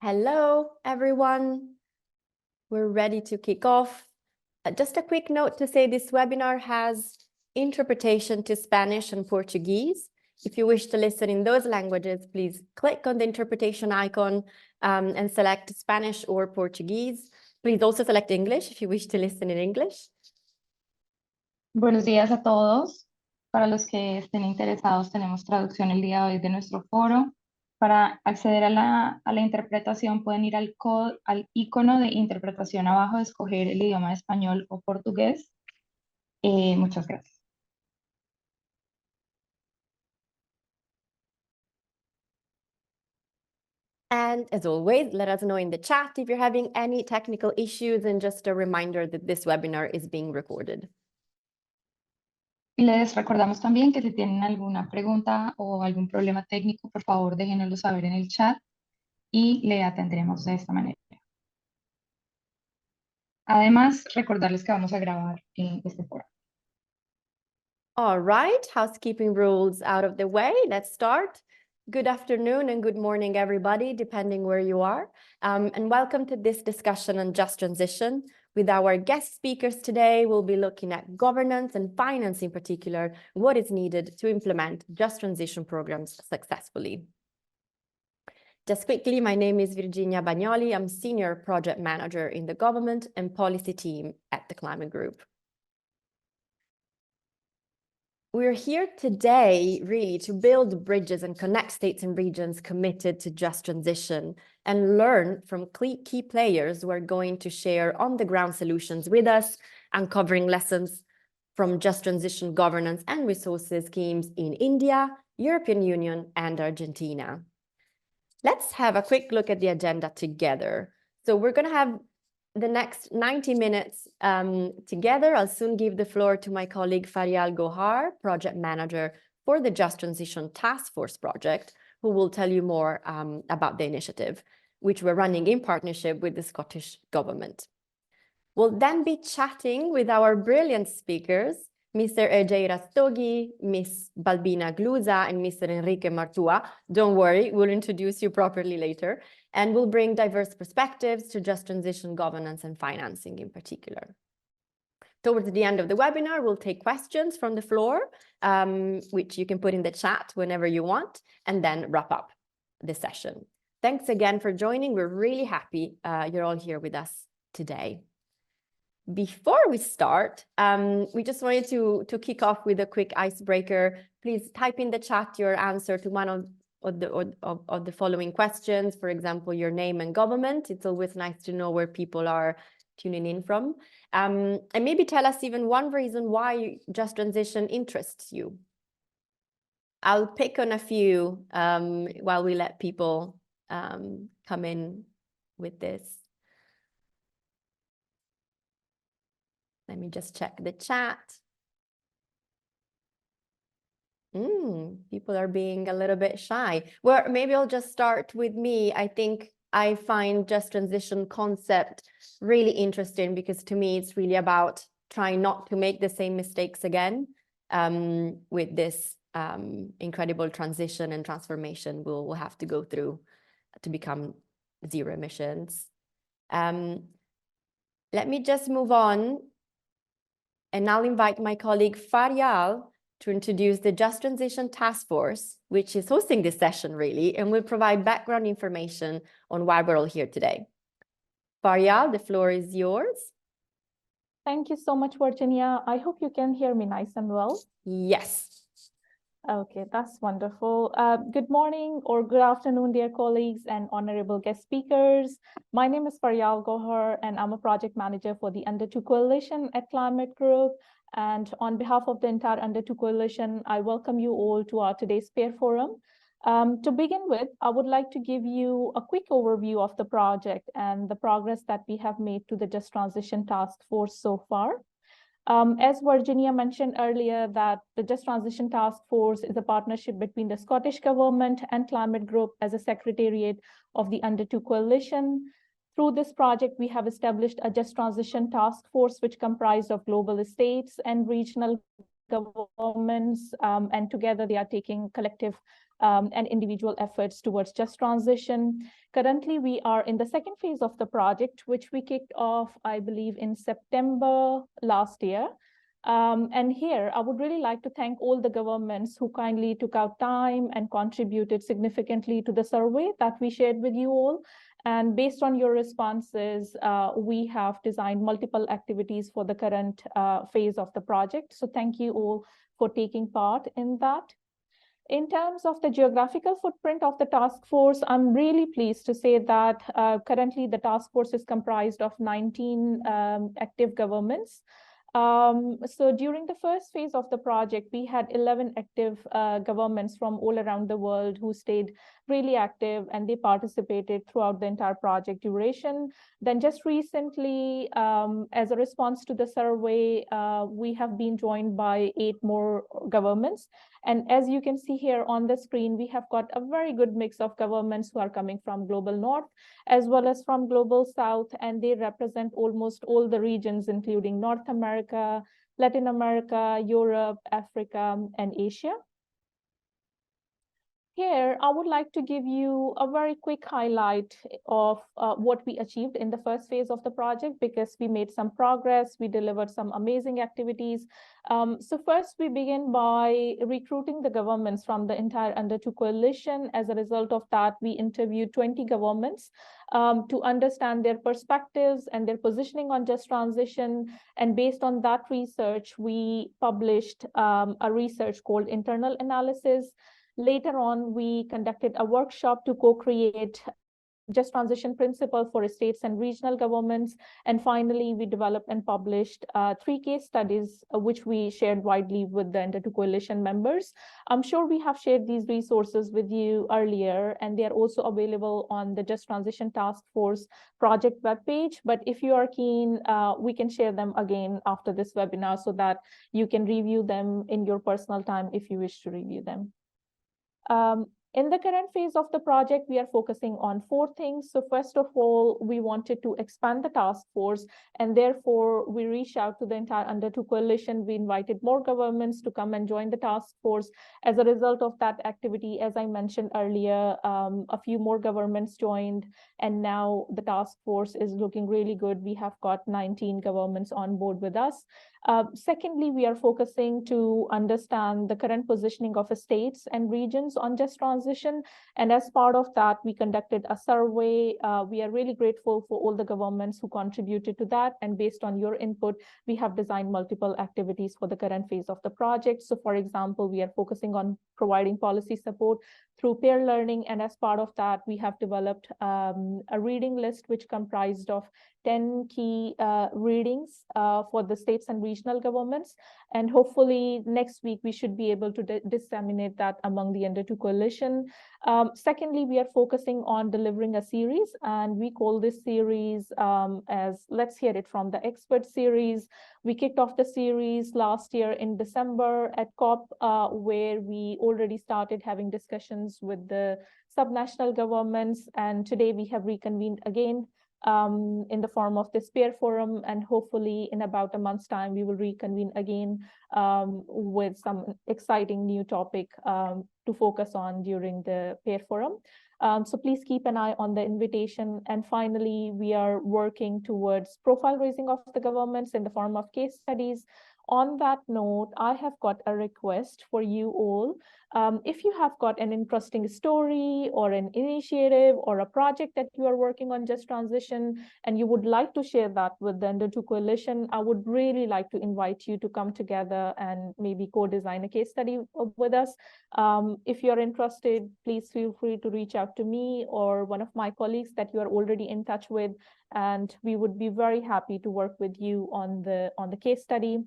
Hello, everyone. We're ready to kick off. Just a quick note to say this webinar has interpretation to Spanish and Portuguese. If you wish to listen in those languages, please click on the interpretation icon and select Spanish or Portuguese. Please also select English if you wish to listen in English. Buenos días a todos. Para los que estén interesados, tenemos traducción el día de hoy de nuestro foro. Para acceder a la interpretación, pueden ir al icono de interpretación abajo, escoger el idioma español o portugués. Muchas gracias. And as always, let us know in the chat if you're having any technical issues, and just a reminder that this webinar is being recorded. Y les recordamos también que si tienen alguna pregunta o algún problema técnico, por favor déjenoslo saber en el chat y le atendremos de esta manera. Además, recordarles que vamos a grabar este foro. All right, housekeeping rules out of the way. Let's start. Good afternoon and good morning, everybody, depending where you are. And welcome to this discussion on just transition. With our guest speakers today, we'll be looking at governance and finance in particular, what is needed to implement just transition programs successfully. Just quickly, my name is Virginia Bagnoli. I'm Senior Project Manager in the Government and Policy team at the Climate Group. We're here today really to build bridges and connect states and regions committed to just transition and learn from key players who are going to share on-the-ground solutions with us, uncovering lessons from just transition governance and resources schemes in India, European Union, and Argentina. Let's have a quick look at the agenda together. So we're going to have the next 90 minutes together. I'll soon give the floor to my colleague Faryal Gohar, Project Manager for the Just Transition Task Force project, who will tell you more about the initiative, which we're running in partnership with the Scottish Government. We'll then be chatting with our brilliant speakers, Mr. Ejay Rastogi, Ms. Balbina Gluza, and Mr. Enrique Martua. Don't worry, we'll introduce you properly later, and we'll bring diverse perspectives to just transition governance and financing in particular. Towards the end of the webinar, we'll take questions from the floor, which you can put in the chat whenever you want, and then wrap up the session. Thanks again for joining. We're really happy you're all here with us today. Before we start, we just wanted to kick off with a quick icebreaker. Please type in the chat your answer to one of the following questions. For example, your name and government. It's always nice to know where people are tuning in from. And maybe tell us even one reason why just transition interests you. I'll pick on a few while we let people come in with this. Let me just check the chat. People are being a little bit shy. Well, maybe I'll just start with me. I think I find just transition concept really interesting because to me, it's really about trying not to make the same mistakes again with this incredible transition and transformation we'll have to go through to become zero emissions. Let me just move on. And I'll invite my colleague Faryal to introduce the Just Transition Task Force, which is hosting this session really, and will provide background information on why we're all here today. Faryal, the floor is yours. Thank you so much, Virginia. I hope you can hear me nice and well. Yes. Okay, that's wonderful. Good morning or good afternoon, dear colleagues and honorable guest speakers. My name is Faryal Gohar, and I'm a project manager for the Under 2 Coalition at Climate Group. And on behalf of the entire Under 2 Coalition, I welcome you all to our today's peer forum. To begin with, I would like to give you a quick overview of the project and the progress that we have made to the Just Transition Task Force so far. As Virginia mentioned earlier, that the Just Transition Task Force is a partnership between the Scottish Government and Climate Group as a secretariat of the Under 2 Coalition. Through this project, we have established a Just Transition Task Force, which comprised of global states and regional governments, and together they are taking collective and individual efforts towards just transition. Currently, we are in the second phase of the project, which we kicked off, I believe, in September last year. And here, I would really like to thank all the governments who kindly took out time and contributed significantly to the survey that we shared with you all. And based on your responses, we have designed multiple activities for the current phase of the project. So thank you all for taking part in that. In terms of the geographical footprint of the task force, I'm really pleased to say that currently the task force is comprised of 19 active governments. So during the first phase of the project, we had 11 active governments from all around the world who stayed really active, and they participated throughout the entire project duration. Then just recently, as a response to the survey, we have been joined by 8 more governments. And as you can see here on the screen, we have got a very good mix of governments who are coming from Global North as well as from Global South, and they represent almost all the regions, including North America, Latin America, Europe, Africa, and Asia. Here, I would like to give you a very quick highlight of what we achieved in the first phase of the project, because we made some progress, we delivered some amazing activities. So first, we begin by recruiting the governments from the entire Under2 coalition. As a result of that, we interviewed 20 governments to understand their perspectives and their positioning on just transition. And based on that research, we published a research called Internal Analysis. Later on, we conducted a workshop to co-create just transition principle for states and regional governments. And finally, we developed and published 3 case studies, which we shared widely with the Under2 coalition members. I'm sure we have shared these resources with you earlier, and they are also available on the Just Transition Task Force project webpage. But if you are keen, we can share them again after this webinar so that you can review them in your personal time if you wish to review them. In the current phase of the project, we are focusing on 4 things. So first of all, we wanted to expand the task force, and therefore we reached out to the entire Under2 coalition. We invited more governments to come and join the task force. As a result of that activity, as I mentioned earlier, a few more governments joined, and now the task force is looking really good. We have got 19 governments on board with us. Secondly, we are focusing to understand the current positioning of states and regions on just transition. And as part of that, we conducted a survey. We are really grateful for all the governments who contributed to that. And based on your input, we have designed multiple activities for the current phase of the project. So for example, we are focusing on providing policy support through peer learning. And as part of that, we have developed a reading list, which comprised of 10 key readings for the states and regional governments. And hopefully next week, we should be able to disseminate that among the Under2 coalition. Secondly, we are focusing on delivering a series, and we call this series as Let's Hear It From the Expert series. We kicked off the series last year in December at COP, where we already started having discussions with the subnational governments. And today we have reconvened again in the form of this peer forum, and hopefully in about a month's time, we will reconvene again with some exciting new topic to focus on during the peer forum. So please keep an eye on the invitation. And finally, we are working towards profile raising of the governments in the form of case studies. On that note, I have got a request for you all. If you have got an interesting story or an initiative or a project that you are working on just transition, and you would like to share that with the Under2 coalition, I would really like to invite you to come together and maybe co-design a case study with us. If you're interested, please feel free to reach out to me or one of my colleagues that you are already in touch with, and we would be very happy to work with you on the case study.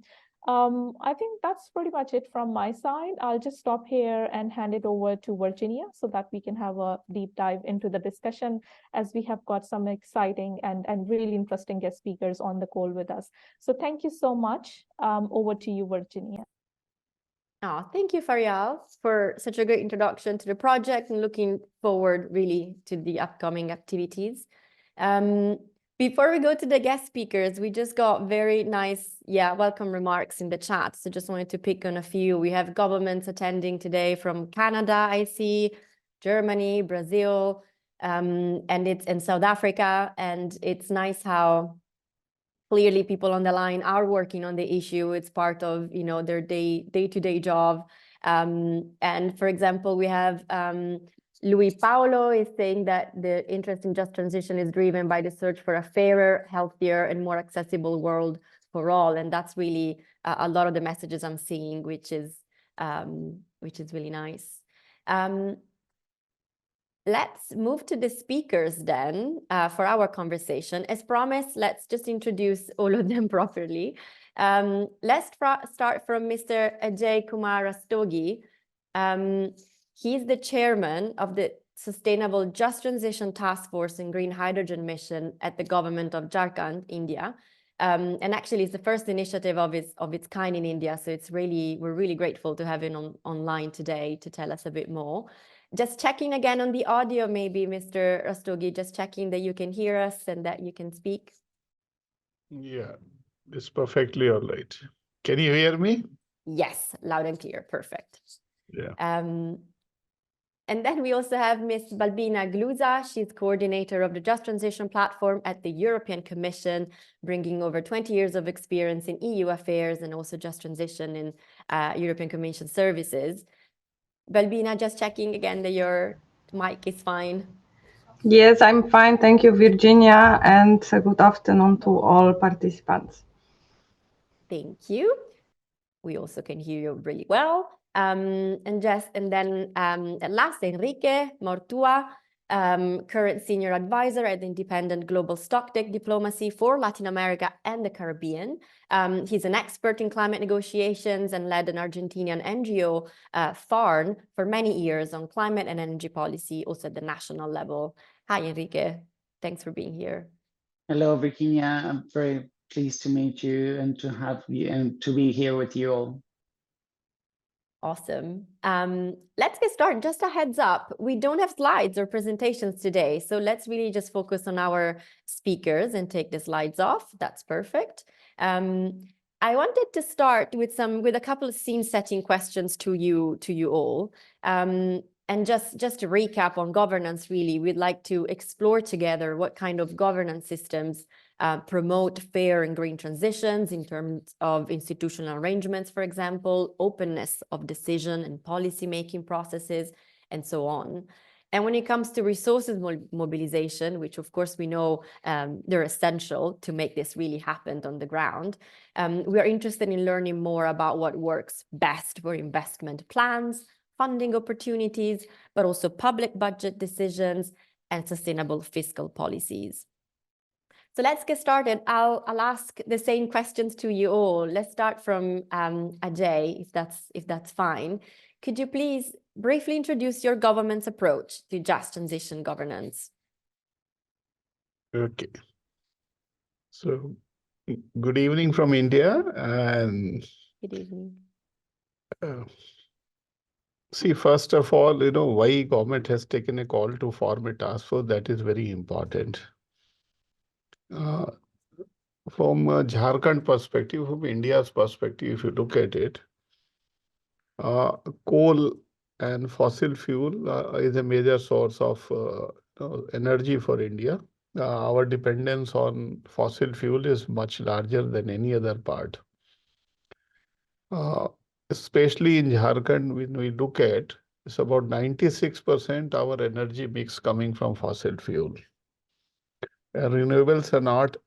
I think that's pretty much it from my side. I'll just stop here and hand it over to Virginia so that we can have a deep dive into the discussion, as we have got some exciting and really interesting guest speakers on the call with us. So thank you so much. Over to you, Virginia. Oh, thank you, Faryal, for such a great introduction to the project, and looking forward really to the upcoming activities. Before we go to the guest speakers, we just got very nice, welcome remarks in the chat. So just wanted to pick on a few. We have governments attending today from Canada, I see, Germany, Brazil, and it's in South Africa. And it's nice how clearly people on the line are working on the issue. It's part of, their day-to-day job. And for example, we have Luis Paolo is saying that the interest in just transition is driven by the search for a fairer, healthier, and more accessible world for all. And that's really a lot of the messages I'm seeing, which is really nice. Let's move to the speakers then for our conversation. As promised, let's just introduce all of them properly. Let's start from Mr. Ajay Kumar Rastogi. He's the chairman of the Sustainable Just Transition Task Force and Green Hydrogen Mission at the government of Jharkhand, India. And actually, it's the first initiative of its kind in India. So we're really grateful to have him online today to tell us a bit more. Just checking again on the audio, maybe, Mr. Rastogi, just checking that you can hear us and that you can speak. Yeah, it's perfectly all right. Can you hear me? Yes, loud and clear. Perfect. Yeah. And then we also have Ms. Balbina Gluza. She's coordinator of the Just Transition platform at the European Commission, bringing over 20 years of experience in EU affairs and also just transition in European Commission services. Balbina, just checking again that your mic is fine. Yes, I'm fine. Thank you, Virginia, and good afternoon to all participants. Thank you. We also can hear you really well. And then at last, Enrique Mortua, current senior advisor at the Independent Global Stocktake Diplomacy for Latin America and the Caribbean. He's an expert in climate negotiations and led an Argentinian NGO, FARN, for many years on climate and energy policy, also at the national level. Hi, Enrique. Thanks for being here. Hello, Virginia. I'm very pleased to meet you and to have you and to be here with you all. Awesome. Let's get started. Just a heads up, we don't have slides or presentations today, so let's really just focus on our speakers and take the slides off. That's perfect. I wanted to start with a couple of scene-setting questions to you all. And just to recap on governance, really, we'd like to explore together what kind of governance systems promote fair and green transitions in terms of institutional arrangements, for example, openness of decision and policy-making processes, and so on. And when it comes to resources mobilization, which of course we know they're essential to make this really happen on the ground, we are interested in learning more about what works best for investment plans, funding opportunities, but also public budget decisions and sustainable fiscal policies. So let's get started. I'll ask the same questions to you all. Let's start from Ajay, if that's fine. Could you please briefly introduce your government's approach to just transition governance? Okay. So, good evening from India. And Good evening. see, first of all, why government has taken a call to form a task force, that is very important. From a Jharkhand perspective, from India's perspective, if you look at it, coal and fossil fuel is a major source of energy for India. Our dependence on fossil fuel is much larger than any other part. Especially in Jharkhand, when we look at, it's about 96% our energy mix coming from fossil fuel. And renewables are not.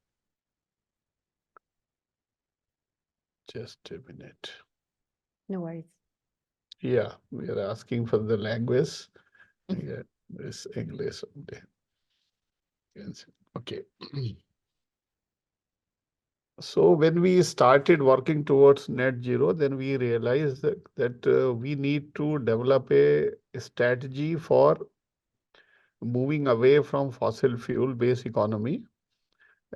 Just a minute. No worries. Yeah, we are asking for the language. Yeah, this English only. Yes. Okay. So when we started working towards net zero, then we realized that we need to develop a strategy for moving away from fossil fuel-based economy.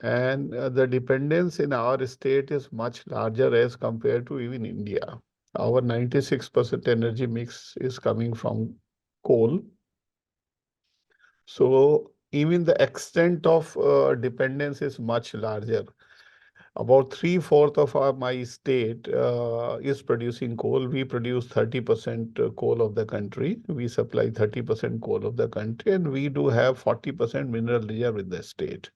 And the dependence in our state is much larger as compared to even India. Our 96% energy mix is coming from coal. So even the extent of dependence is much larger. About 3/4 of my state is producing coal. We produce 30% coal of the country. We supply 30% coal of the country, and we do have 40% mineral reserve in the state.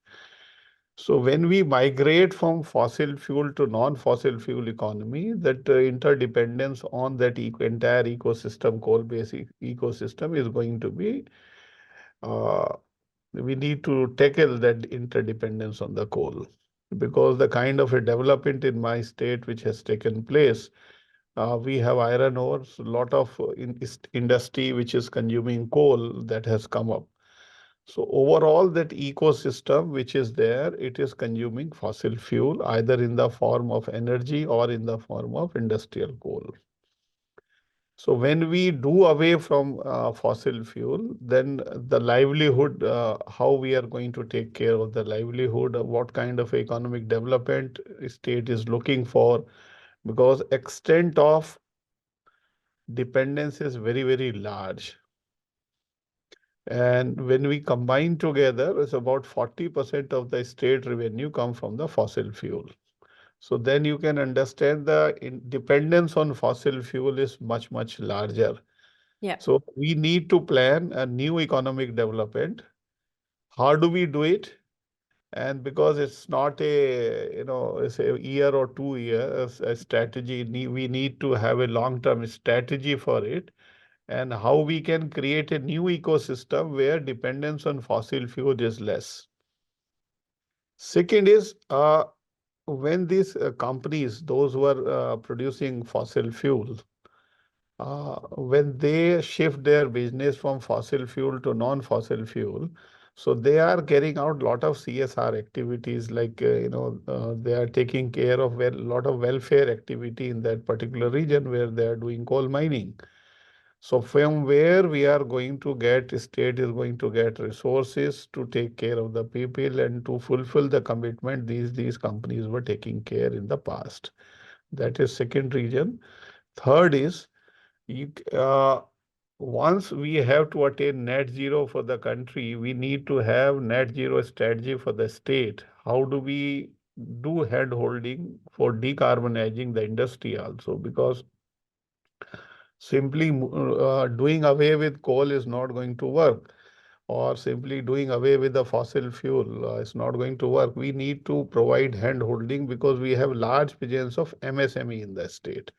So when we migrate from fossil fuel to non-fossil fuel economy, that interdependence on that entire ecosystem, coal-based ecosystem, is going to be, we need to tackle that interdependence on the coal, because the kind of a development in my state which has taken place, we have iron ores, a lot of industry which is consuming coal that has come up. So overall, that ecosystem which is there, it is consuming fossil fuel, either in the form of energy or in the form of industrial coal. So when we do away from fossil fuel, then the livelihood, how we are going to take care of the livelihood, what kind of economic development state is looking for, because extent of dependence is very, very large. And when we combine together, it's about 40% of the state revenue come from the fossil fuel. So then you can understand the dependence on fossil fuel is much, much larger. Yeah. So we need to plan a new economic development. How do we do it? And because it's not a, it's a year or 2 years a strategy, we need to have a long-term strategy for it, and how we can create a new ecosystem where dependence on fossil fuel is less. Second is, when these companies, those who are producing fossil fuel, when they shift their business from fossil fuel to non-fossil fuel, so they are carrying out a lot of CSR activities, like, they are taking care of a lot of welfare activity in that particular region where they are doing coal mining. So from where we are going to get, state is going to get resources to take care of the people and to fulfill the commitment these companies were taking care in the past. That is second region. Third is, once we have to attain net zero for the country, we need to have net zero strategy for the state. How do we do hand holding for decarbonizing the industry also? Because simply doing away with coal is not going to work, or simply doing away with the fossil fuel is not going to work. We need to provide hand holding because we have large presence of MSME in the state.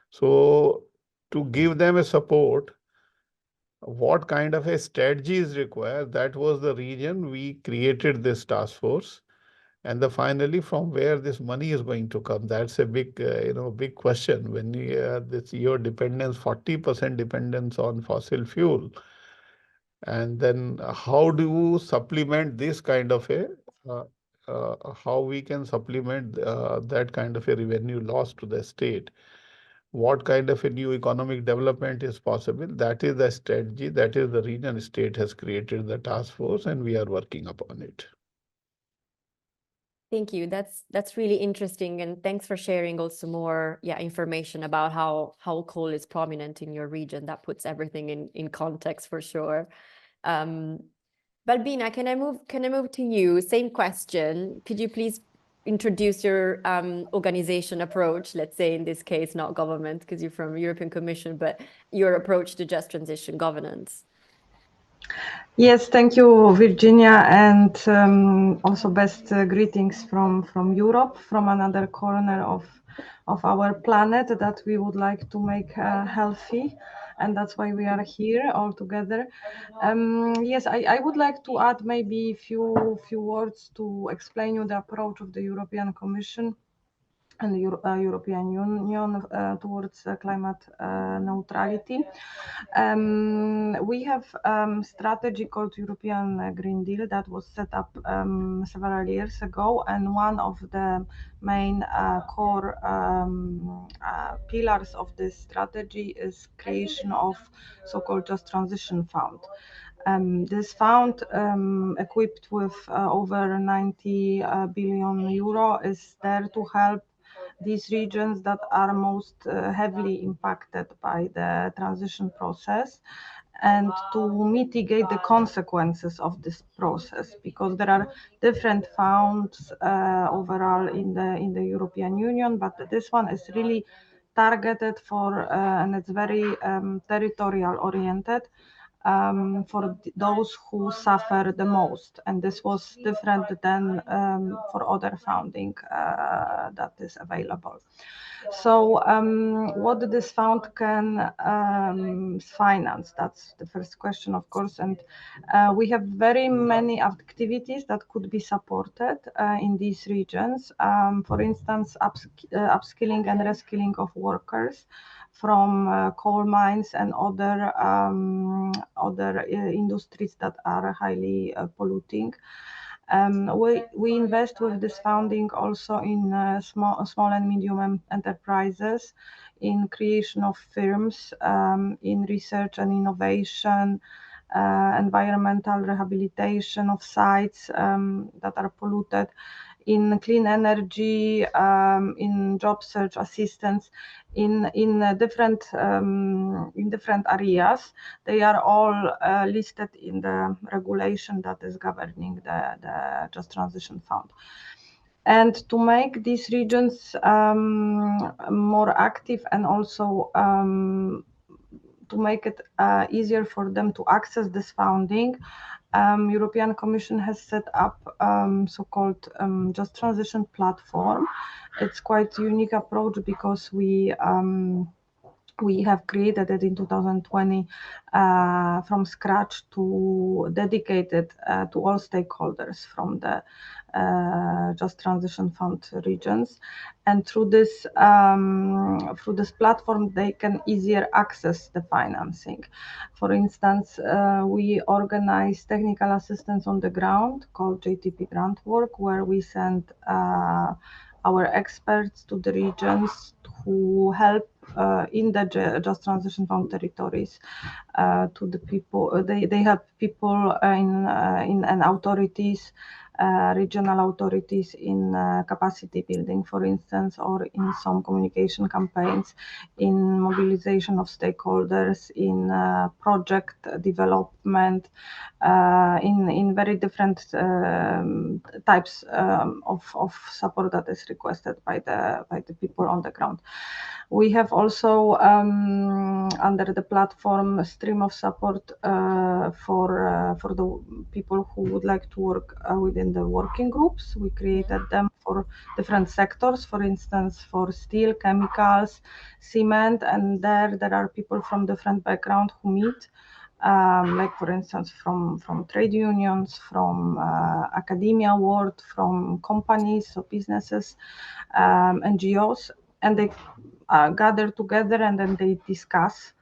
So to give them a support, what kind of a strategy is required? That was the reason we created this task force. And finally, from where this money is going to come, that's a big, big question. When your dependence, 40% dependence on fossil fuel, and then how do you supplement this kind of a, how we can supplement that kind of a revenue loss to the state? What kind of a new economic development is possible? That is the strategy. That is the reason state has created the task force, and we are working upon it. Thank you. That's really interesting, and thanks for sharing also more information about how coal is prominent in your region. That puts everything in context for sure. Balbina, can I move to you? Same question. Could you please introduce your organization approach? Let's say in this case, not government, because you're from European Commission, but your approach to just transition governance. Yes, thank you, Virginia, and also best greetings from Europe, from another corner of our planet that we would like to make healthy, and that's why we are here all together. Yes, I would like to add maybe a few words to explain you the approach of the European Commission and the European Union towards climate neutrality. We have strategy called European Green Deal that was set up several years ago, and one of the main core pillars of this strategy is creation of so-called Just Transition Fund. This fund, equipped with over 90 billion euro, is there to help these regions that are most heavily impacted by the transition process. and to mitigate the consequences of this process, because there are different funds overall in the European Union, but this one is really targeted for and it's very territorial oriented for those who suffer the most, and this was different than for other funding that is available. So what this fund can finance? That's the first question, of course. And we have very many activities that could be supported in these regions. For instance, upskilling and reskilling of workers from coal mines and other industries that are highly polluting. We invest with this funding also in small and medium enterprises, in creation of firms, in research and innovation, environmental rehabilitation of sites that are polluted, in clean energy, in job search assistance, in different areas. They are all listed in the regulation that is governing the Just Transition Fund. And to make these regions more active, and also to make it easier for them to access this funding, European Commission has set up so-called Just Transition platform. It's quite unique approach because we have created it in 2020 from scratch, to dedicate it to all stakeholders from the Just Transition Fund regions. And through this platform, they can easier access the financing. For instance, we organize technical assistance on the ground called JTP Grant Work, where we send our experts to the regions who help in the Just Transition Fund territories to the people. They help people in authorities, regional authorities in capacity building, for instance, or in some communication campaigns, in mobilization of stakeholders, in project development, in very different types of support that is requested by the people on the ground. We have also under the platform a stream of support for the people who would like to work within the working groups. We created them for different sectors, for instance, for steel, chemicals, cement, and there are people from different backgrounds who meet. Like for instance, from trade unions, from academia world, from companies or businesses, NGOs, and they gather together and then they discuss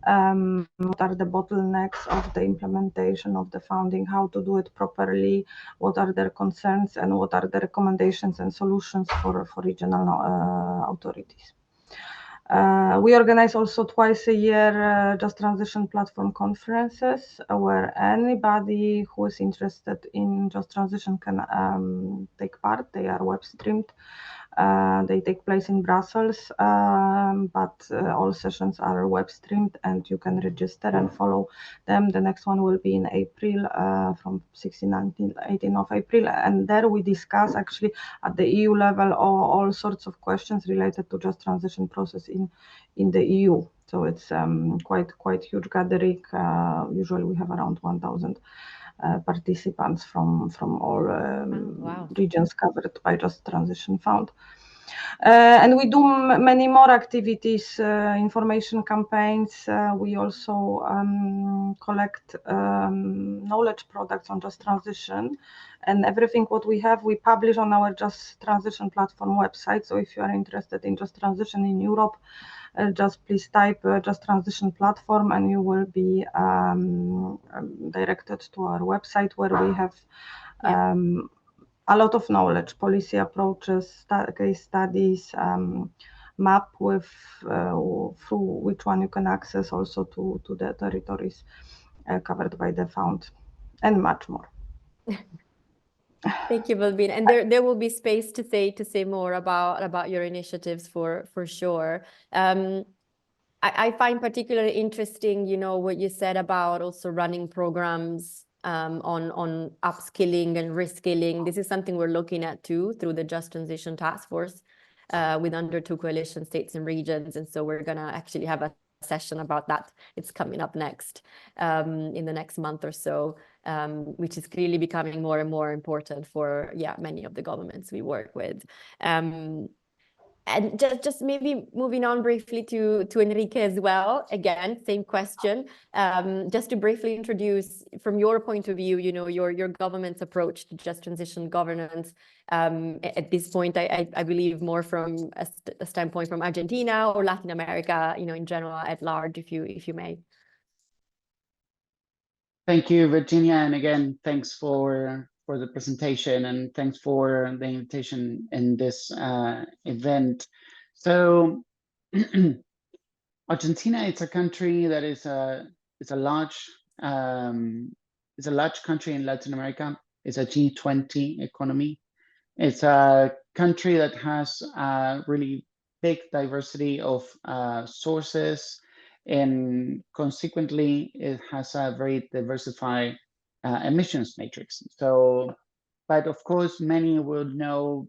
what are the bottlenecks of the implementation of the funding, how to do it properly, what are their concerns, and what are the recommendations and solutions for regional authorities. We organize also twice a year Just Transition platform conferences, where anybody who is interested in Just Transition can take part. They are web streamed. They take place in Brussels, but all sessions are web streamed and you can register and follow them. The next one will be in April, from 16, 19, 18 of April. And there we discuss actually at the EU level all sorts of questions related to Just Transition process in the EU. So it's quite huge gathering. Usually we have around 1,000 participants from all regions covered by Just Transition Fund. And we do many more activities, information campaigns. We also collect knowledge products on Just Transition, and everything what we have, we publish on our Just Transition platform website. So if you are interested in Just Transition in Europe, just please type Just Transition platform and you will be directed to our website, where we have a lot of knowledge, policy approaches, case studies, map with through which one you can access also to the territories covered by the fund, and much more. Thank you, Balbina. And there will be space to say more about your initiatives for sure. I find particularly interesting, you know, what you said about also running programs on upskilling and reskilling. This is something we're looking at too through the Just Transition Task Force with Under 2 Coalition States and Regions. And so we're gonna actually have a session about that. It's coming up next in the next month or so, which is clearly becoming more and more important for many of the governments we work with. And just maybe moving on briefly to Enrique as well. Again, same question. Just to briefly introduce, from your point of view, you know, your government's approach to just transition governance. At this point, I believe more from a standpoint from Argentina or Latin America, you know, in general at large, if you may. Thank you, Virginia, and again, thanks for the presentation, and thanks for the invitation in this event. So Argentina, it's a country that is a large country in Latin America. It's a G20 economy. It's a country that has a really big diversity of sources, and consequently, it has a very diversified emissions matrix. So, but of course, many will know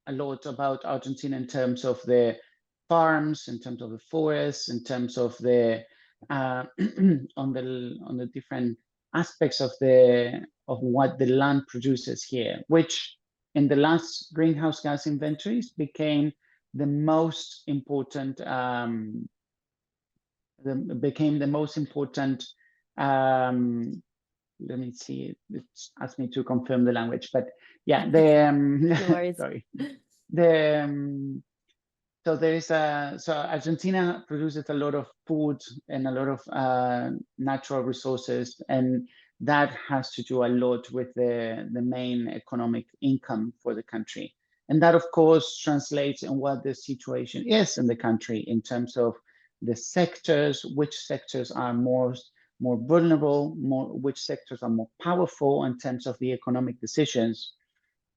a lot about Argentina in terms of the farms, in terms of the forests, in terms of the on the different aspects of what the land produces here, which in the last greenhouse gas inventories became the most important let me see, it's asked me to confirm the language, but yeah, No worries. sorry. So Argentina produces a lot of food and a lot of natural resources, and that has to do a lot with the main economic income for the country. And that, of course, translates in what the situation is in the country in terms of the sectors, which sectors are more vulnerable, which sectors are more powerful in terms of the economic decisions.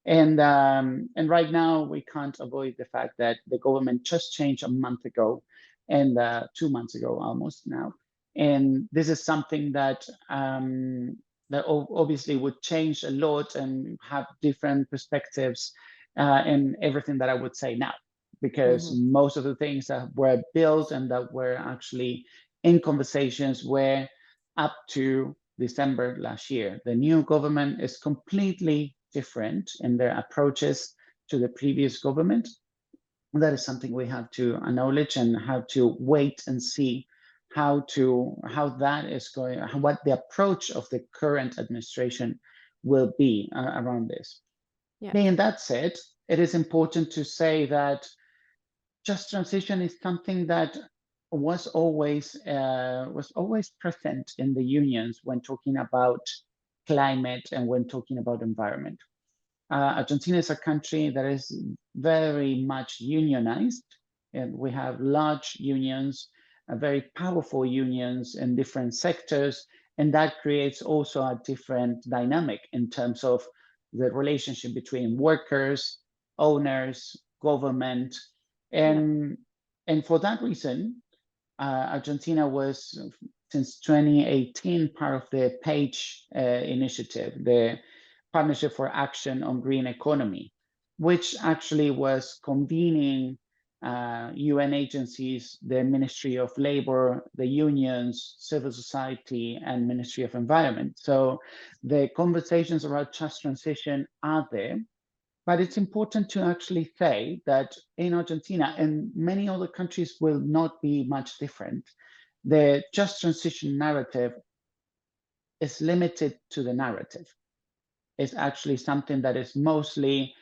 And right now we can't avoid the fact that the government just changed a month ago, and 2 months ago almost now. And this is something that obviously would change a lot and have different perspectives in everything that I would say now, because most of the things that were built and that were actually in conversations were up to December last year. The new government is completely different in their approaches to the previous government. That is something we have to acknowledge and have to wait and see how that is going, what the approach of the current administration will be around this. Yeah. Being that said, it is important to say that just transition is something that was always present in the unions when talking about climate and when talking about environment. Argentina is a country that is very much unionized, and we have large unions, very powerful unions in different sectors, and that creates also a different dynamic in terms of the relationship between workers, owners, government, and for that reason, Argentina was, since 2018, part of the PAGE initiative, the Partnership for Action on Green Economy, which actually was convening UN agencies, the Ministry of Labor, the unions, civil society, and Ministry of Environment. So the conversations around just transition are there, but it's important to actually say that in Argentina, and many other countries will not be much different, the just transition narrative is limited to the narrative. It's actually something that is mostly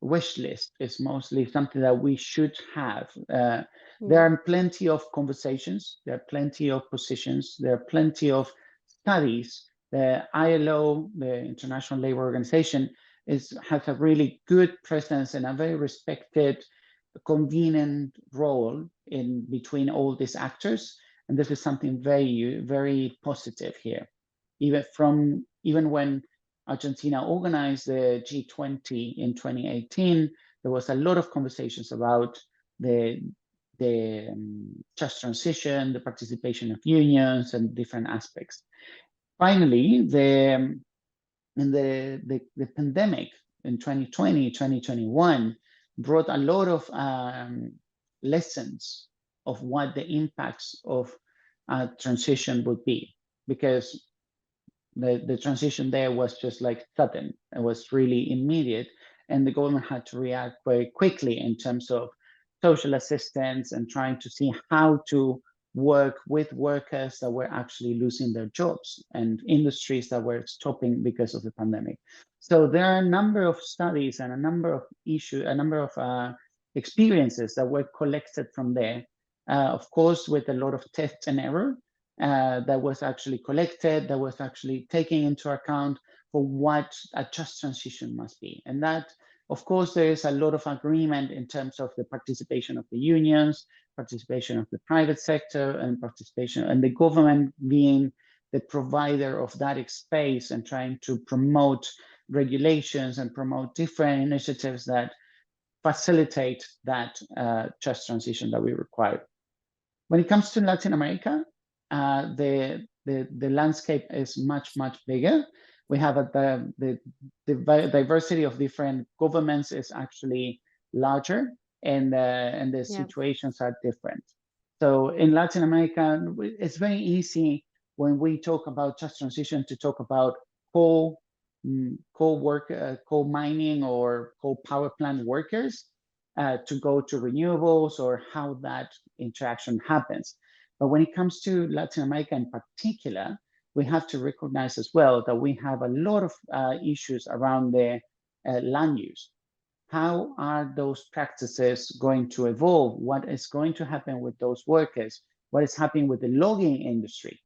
wish list. It's mostly something that we should have. There are plenty of conversations. There are plenty of positions. There are plenty of studies. The ILO, the International Labour Organization, has a really good presence and a very respected, convenient role in between all these actors. And this is something very, very positive here. Even when Argentina organized the G20 in 2018, there was a lot of conversations about the the just transition, the participation of unions, and different aspects. Finally, the pandemic in 2020, 2021 brought a lot of lessons of what the impacts of transition would be, because the transition there was just like sudden. It was really immediate, and the government had to react very quickly in terms of social assistance and trying to see how to work with workers that were actually losing their jobs and industries that were stopping because of the pandemic. So there are a number of studies and a number of experiences that were collected from there, of course, with a lot of tests and error that was actually collected, that was actually taken into account for what a just transition must be. And that, of course, there is a lot of agreement in terms of the participation of the unions, participation of the private sector, and participation, and the government being the provider of that space and trying to promote regulations and promote different initiatives that facilitate that just transition that we require. When it comes to Latin America, the landscape is much bigger. We have the diversity of different governments is actually larger, and the situations are different. So in Latin America, it's very easy when we talk about just transition to talk about coal mining or coal power plant workers to go to renewables, or how that interaction happens. But when it comes to Latin America in particular, we have to recognize as well that we have a lot of issues around the land use. How are those practices going to evolve? What is going to happen with those workers? What is happening with the logging industry?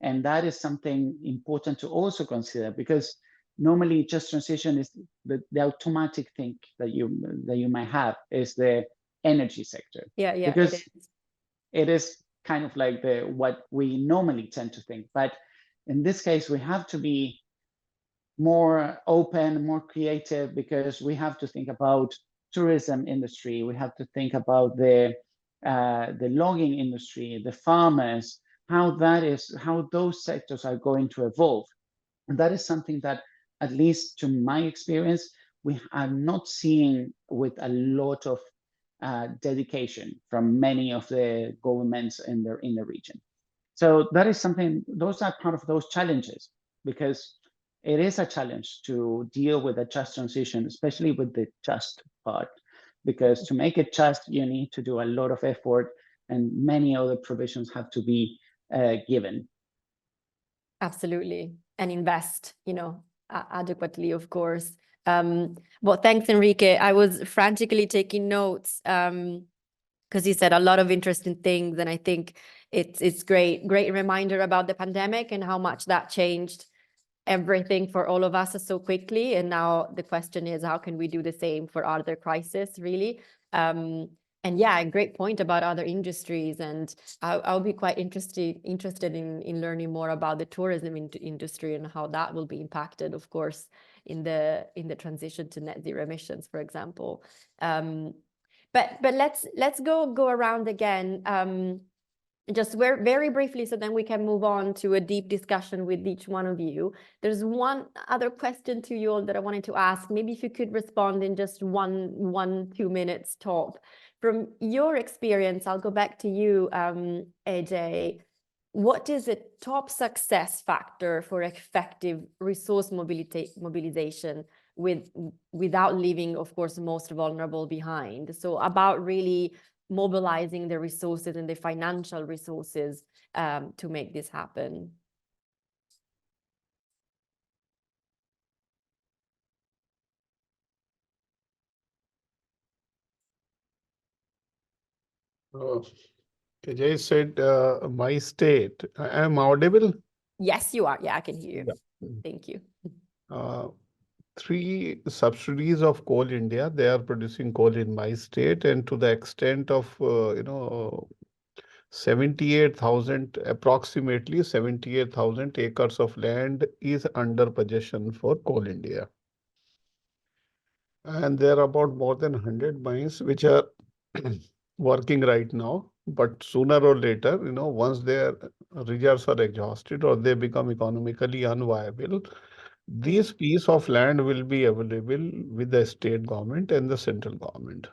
And that is something important to also consider, because normally just transition is the automatic thing that you might have is the energy sector. Yeah, because it is kind of like what we normally tend to think. But in this case, we have to be more open, more creative, because we have to think about tourism industry. We have to think about the logging industry, the farmers, how those sectors are going to evolve. And that is something that, at least to my experience, we are not seeing with a lot of dedication from many of the governments in the region. So that is something, those are part of those challenges, because it is a challenge to deal with a just transition, especially with the just part, because to make it just, you need to do a lot of effort, and many other provisions have to be given. Absolutely. And invest, adequately, of course. Well, thanks, Enrique. I was frantically taking notes because you said a lot of interesting things, and I think it's great reminder about the pandemic and how much that changed everything for all of us so quickly. And now the question is, how can we do the same for other crises, really? And yeah, a great point about other industries. And I'll be quite interested in learning more about the tourism industry and how that will be impacted, of course, in the transition to net zero emissions, for example. But let's go around again. Just very briefly, so then we can move on to a deep discussion with each one of you. There's one other question to you all that I wanted to ask. Maybe if you could respond in just 1-2 minutes top. From your experience, I'll go back to you, AJ. What is a top success factor for effective resource mobilization without leaving, of course, the most vulnerable behind? So about really mobilizing the resources and the financial resources to make this happen. Ajay said, my state. I am audible? Yes, you are. Yeah, I can hear you. Yeah. Thank you. 3 subsidiaries of Coal India, they are producing coal in my state, and to the extent of, approximately 78,000 acres of land is under possession for Coal India. And there are about more than 100 mines which are working right now, but sooner or later, once their reserves are exhausted or they become economically unviable, this piece of land will be available with the state government and the central government.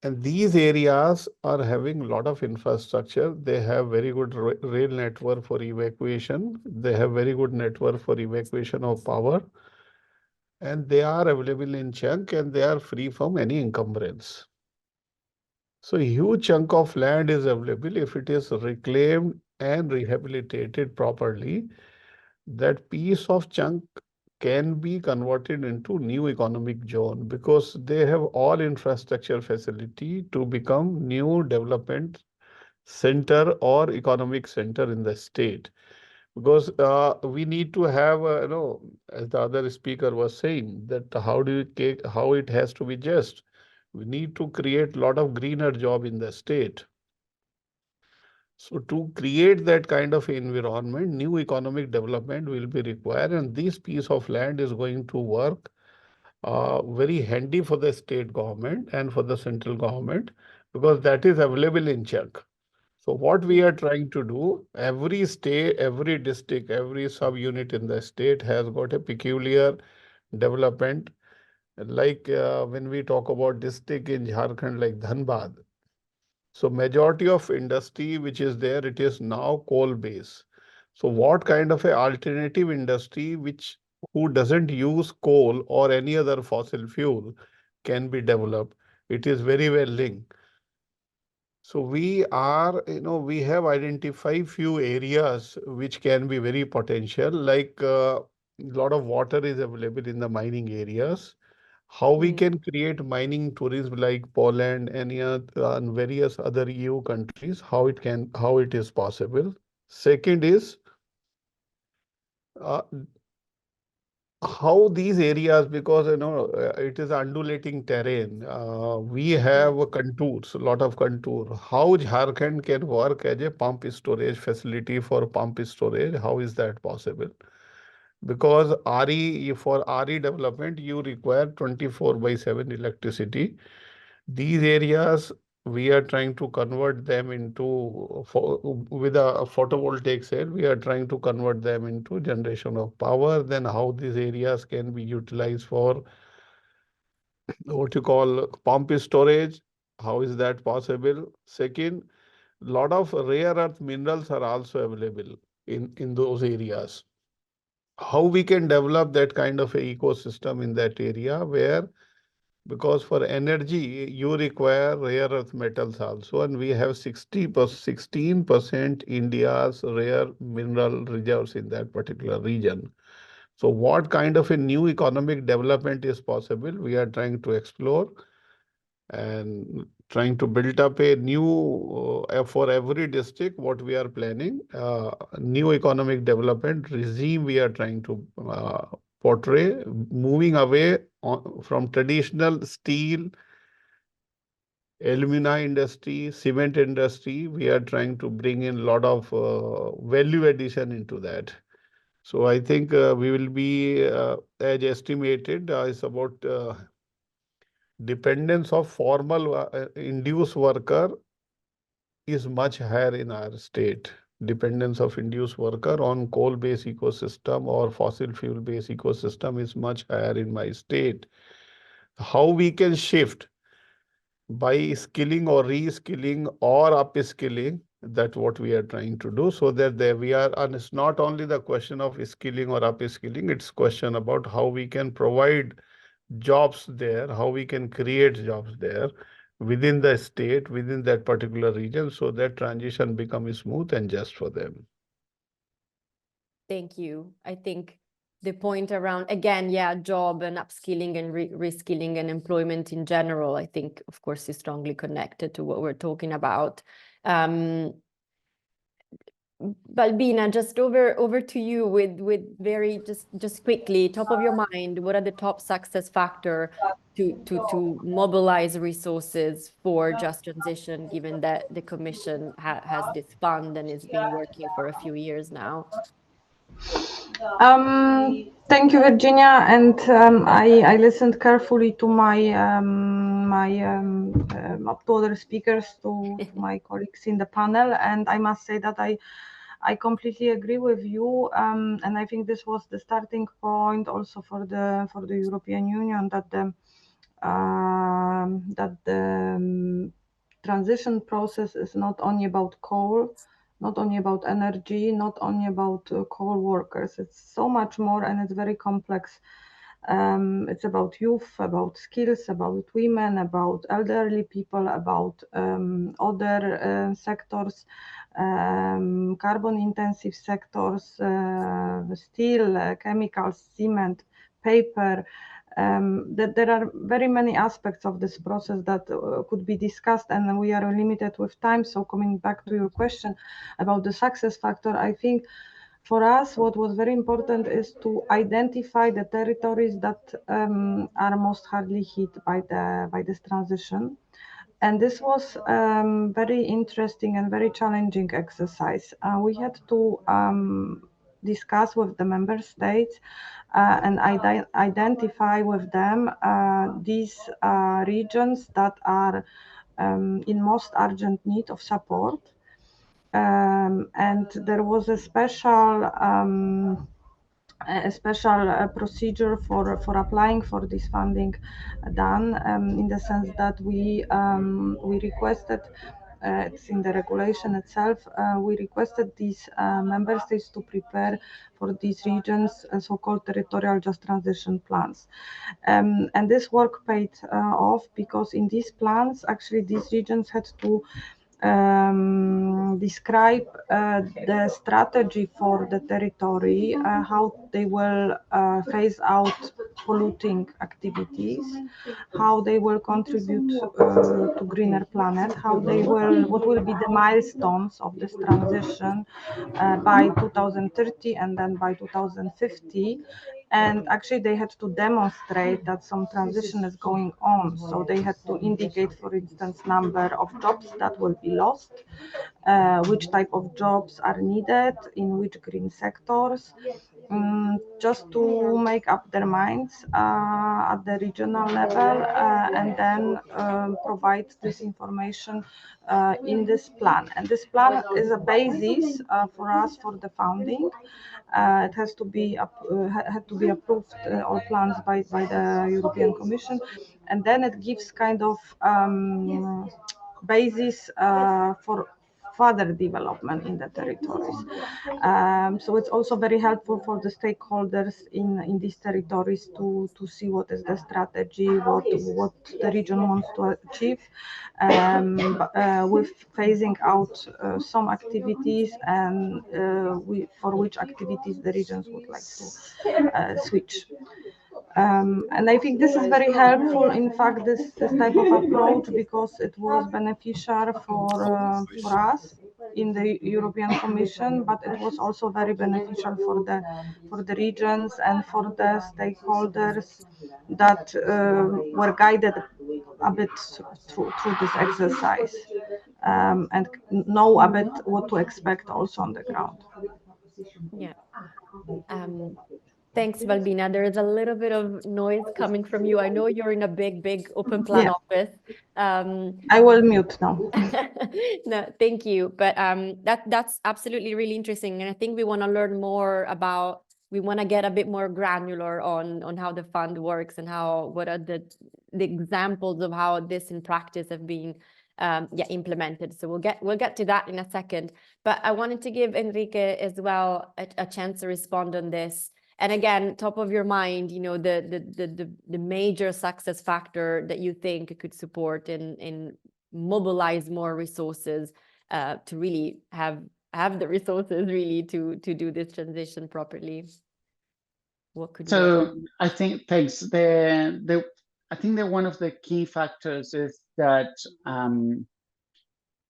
And these areas are having a lot of infrastructure. They have very good rail network for evacuation. They have very good network for evacuation of power. And they are available in chunk and they are free from any encumbrance. So a huge chunk of land is available if it is reclaimed and rehabilitated properly. That piece of chunk can be converted into new economic zone because they have all infrastructure facility to become new development center or economic center in the state. Because we need to have, as the other speaker was saying, that how it has to be just. We need to create a lot of greener job in the state. So to create that kind of environment, new economic development will be required, and this piece of land is going to work very handy for the state government and for the central government because that is available in chunk. So what we are trying to do, every state, every district, every subunit in the state has got a peculiar development. Like when we talk about district in Jharkhand, like Dhanbad, so majority of industry which is there, it is now coal based. So what kind of a alternative industry who doesn't use coal or any other fossil fuel can be developed? It is very well linked. So we have identified few areas which can be very potential, like a lot of water is available in the mining areas. How we can create mining tourism like Poland and various other EU countries, how it is possible. Second is how these areas, because it is undulating terrain, we have contours, a lot of contour. How Jharkhand can work as a pump storage facility for pump storage? How is that possible? Because for RE development, you require 24/7 electricity. These areas, we are trying to convert them with a photovoltaic cell, we are trying to convert them into generation of power. Then how these areas can be utilized for what you call pump storage? How is that possible? Second, lot of rare earth minerals are also available in those areas. How we can develop that kind of a ecosystem in that area where, because for energy you require rare earth metals also, and we have 16% India's rare mineral reserves in that particular region. So what kind of a new economic development is possible? We are trying to explore and trying to build up a new, for every district, what we are planning, new economic development regime we are trying to portray, moving away from traditional steel, alumina industry, cement industry. We are trying to bring in a lot of value addition into that. So I think we will be, as estimated, is about dependence of formal induced worker is much higher in our state. Dependence of induced worker on coal-based ecosystem or fossil fuel-based ecosystem is much higher in my state. How we can shift by skilling or reskilling or upskilling, that's what we are trying to do, so that and it's not only the question of skilling or upskilling, it's question about how we can provide jobs there, how we can create jobs there within the state, within that particular region, so that transition becomes smooth and just for them. Thank you. I think the point around, again, job and upskilling and reskilling and employment in general, I think, of course, is strongly connected to what we're talking about. Balbina, just over to you with very just quickly, top of your mind, what are the top success factor to mobilize resources for just transition, given that the Commission has this fund and it's been working for a few years now? Thank you, Virginia, and I listened carefully to to other speakers, to my colleagues in the panel, and I must say that I completely agree with you, and I think this was the starting point also for the European Union, that the transition process is not only about coal, not only about energy, not only about coal workers. It's so much more, and it's very complex. It's about youth, about skills, about women, about elderly people, about other sectors, carbon-intensive sectors, steel, chemicals, cement, paper. That there are very many aspects of this process that could be discussed, and we are limited with time. So coming back to your question about the success factor, I think for us, what was very important is to identify the territories that are most hardly hit by this transition. And this was very interesting and very challenging exercise. We had to discuss with the member states and identify with them these regions that are in most urgent need of support. And there was a special procedure for applying for this funding done, in the sense that we requested, it's in the regulation itself, we requested these member states to prepare for these regions so-called territorial just transition plans. And this work paid off, because in these plans, actually, these regions had to describe the strategy for the territory, how they will phase out polluting activities, how they will contribute to greener planet, what will be the milestones of this transition by 2030 and then by 2050. And actually they had to demonstrate that some transition is going on. So they had to indicate, for instance, number of jobs that will be lost, which type of jobs are needed, in which green sectors, just to make up their minds at the regional level, and then provide this information in this plan. And this plan is a basis for us for the funding. It has to be had to be approved, all plans by the European Commission, and then it gives kind of basis for further development in the territories. So it's also very helpful for the stakeholders in these territories to see what is the strategy, what the region wants to achieve, with phasing out some activities, and for which activities the regions would like to switch. And I think this is very helpful, in fact, this type of approach, because it was beneficial for us in the European Commission, but it was also very beneficial for the regions and for the stakeholders that were guided a bit through this exercise, and know a bit what to expect also on the ground. Yeah. Thanks, Balbina. There is a little bit of noise coming from you. I know you're in a big open plan office. I will mute now. No, thank you. But that's absolutely really interesting. And I think we want to learn more about, we want to get a bit more granular on how the fund works and what are the examples of how this in practice have been implemented. So we'll get to that in a second. But I wanted to give Enrique as well a chance to respond on this. And again, top of your mind, the major success factor that you think could support in mobilize more resources to really have the resources really to do this transition properly. What could I think, thanks. I think that one of the key factors is that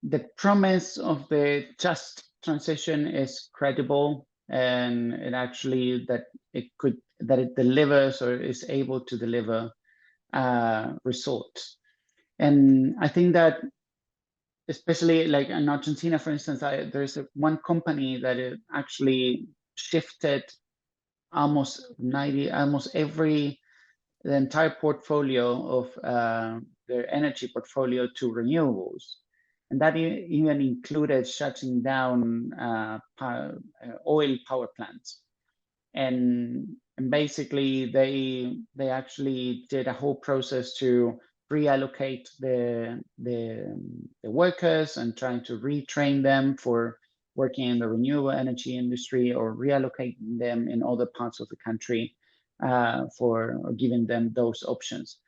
the promise of the just transition is credible, and actually that it delivers or is able to deliver results. And I think that, especially like in Argentina, for instance, there's one company that actually shifted almost the entire portfolio of their energy portfolio to renewables. And that even included shutting down oil power plants. And basically they actually did a whole process to reallocate the workers and trying to retrain them for working in the renewable energy industry, or reallocating them in other parts of the country for giving them those options.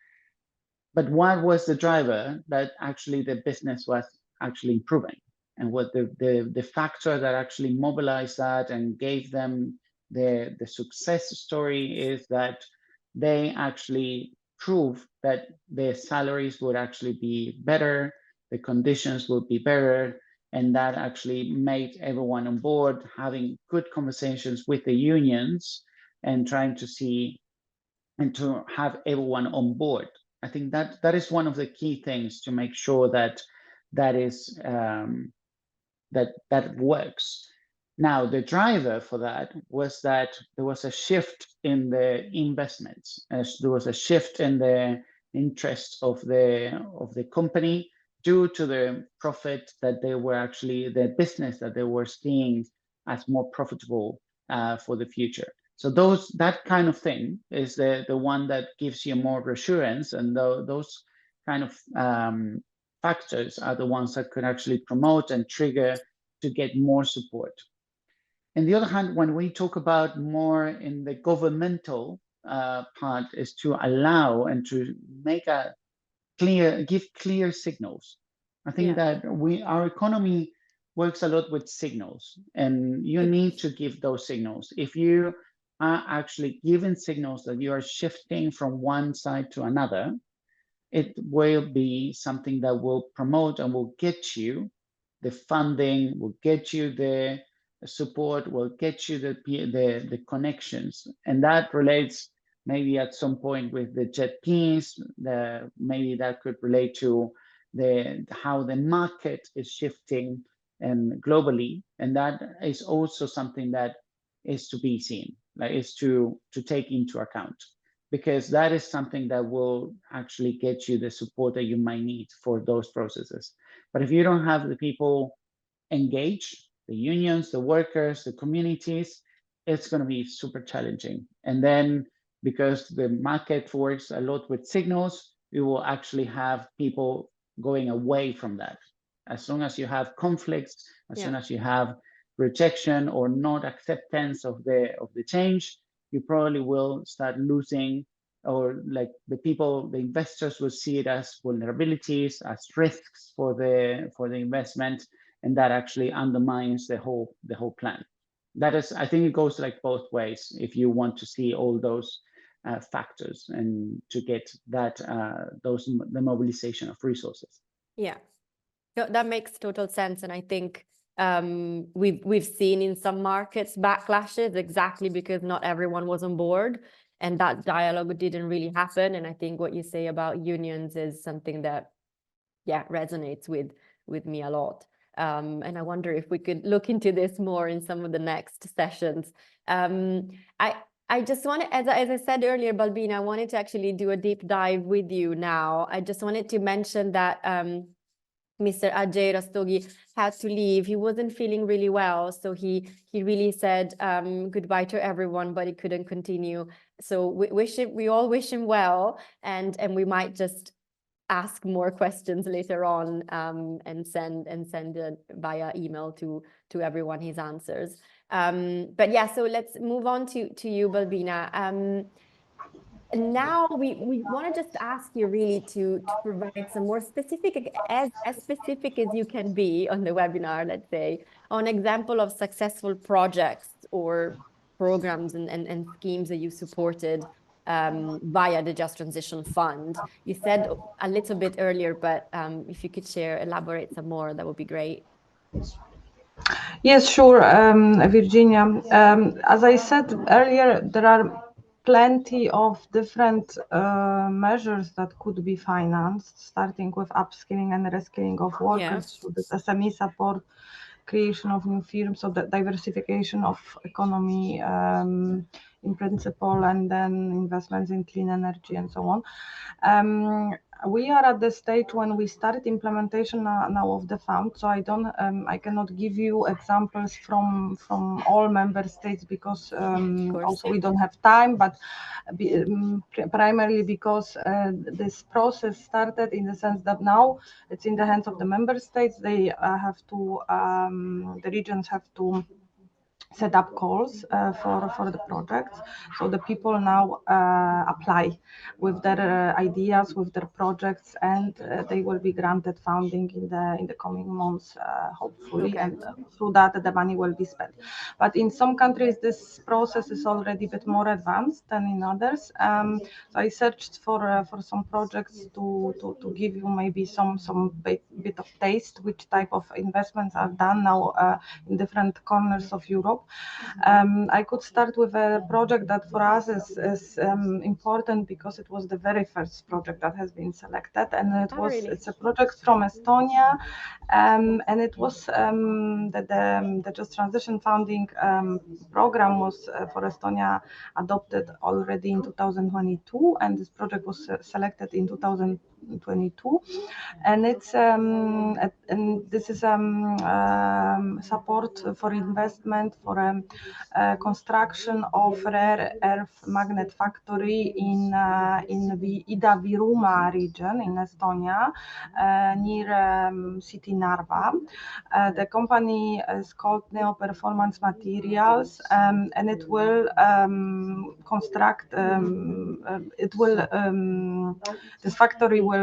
But what was the driver that actually the business was actually improving? And what the factor that actually mobilized that and gave them the success story is that they actually proved that the salaries would actually be better, the conditions would be better, and that actually made everyone on board, having good conversations with the unions and trying to see and to have everyone on board. I think that is one of the key things to make sure that that works. Now, the driver for that was that there was a shift in the investments, as there was a shift in the interest of the company due to the profit that they were actually, the business that they were seeing as more profitable for the future. So that kind of thing is the one that gives you more reassurance, and those kind of factors are the ones that could actually promote and trigger to get more support. On the other hand, when we talk about more in the governmental part, is to allow and to make give clear signals. I think that our economy works a lot with signals, and you need to give those signals. If you are actually giving signals that you are shifting from one side to another, it will be something that will promote and will get you the funding, will get you the support, will get you the connections. And that relates maybe at some point with the JETPs, maybe that could relate to how the market is shifting and globally. And that is also something that is to be seen, like is to take into account, because that is something that will actually get you the support that you might need for those processes. But if you don't have the people engaged, the unions, the workers, the communities, it's going to be super challenging. And then because the market works a lot with signals, you will actually have people going away from that. As soon as you have conflicts, as soon as you have rejection or not acceptance of the change, you probably will start losing, or like the investors will see it as vulnerabilities, as risks for the investment, and that actually undermines the whole plan. That is, I think it goes like both ways if you want to see all those factors and to get that the mobilization of resources. Yeah, no, that makes total sense, and I think we've seen in some markets backlashes exactly because not everyone was on board, and that dialogue didn't really happen. And I think what you say about unions is something that resonates with me a lot. And I wonder if we could look into this more in some of the next sessions. I just wanted, as I said earlier, Balbina, I wanted to actually do a deep dive with you now. I just wanted to mention that Mr. Ajay Rastogi had to leave. He wasn't feeling really well, so he really said goodbye to everyone, but he couldn't continue. So we all wish him well, and we might just ask more questions later on and send it via email to everyone his answers. But yeah, so let's move on to you, Balbina. Now we want to just ask you really to provide some more specific, as specific as you can be on the webinar, let's say, on example of successful projects or programs and schemes that you supported via the Just Transition Fund. You said a little bit earlier, but if you could elaborate some more, that would be great. Yes, sure, Virginia. As I said earlier, there are plenty of different measures that could be financed, starting with upskilling and reskilling of workers through this SME support, creation of new firms, so the diversification of economy in principle, and then investments in clean energy and so on. We are at the stage when we started implementation now of the fund, so I cannot give you examples from all member states because also we don't have time, but primarily because this process started in the sense that now it's in the hands of the member states. They have to, the regions have to set up calls for the projects. So the people now apply with their ideas, with their projects, and they will be granted funding in the coming months, hopefully, and through that the money will be spent. But in some countries this process is already a bit more advanced than in others. So I searched for some projects to give you maybe some bit of taste which type of investments are done now in different corners of Europe. I could start with a project that for us is important because it was the very first project that has been selected, and it's a project from Estonia, and it was the Just Transition Funding program was for Estonia adopted already in 2022, and this project was selected in 2022, and it's and this is support for investment for construction of rare earth magnet factory in the Ida-Virumaa region in Estonia, near city Narva. The company is called Neo Performance Materials, and it will construct. This factory will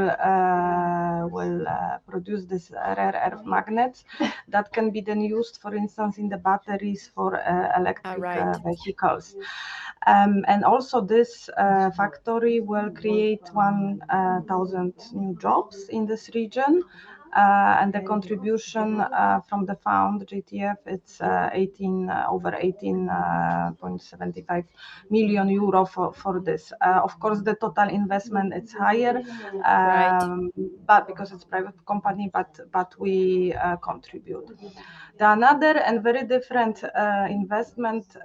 produce this rare earth magnets that can be then used, for instance, in the batteries for electric vehicles. And also this factory will create 1,000 new jobs in this region. And the contribution from the fund JTF, it's over 18.75 million euro for this. Of course, the total investment is higher, but because it's a private company, but we contribute. The another and very different investment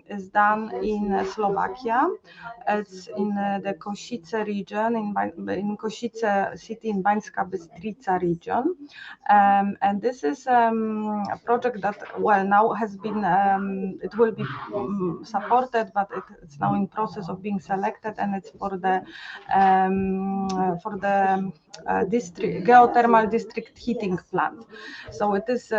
is done in Slovakia. It's in the Košice region, in Košice city in Baňska Bystrica region. And this is a project that, well, now has been, it will be supported, but it's now in process of being selected, and it's for the geothermal district heating plant. So it is,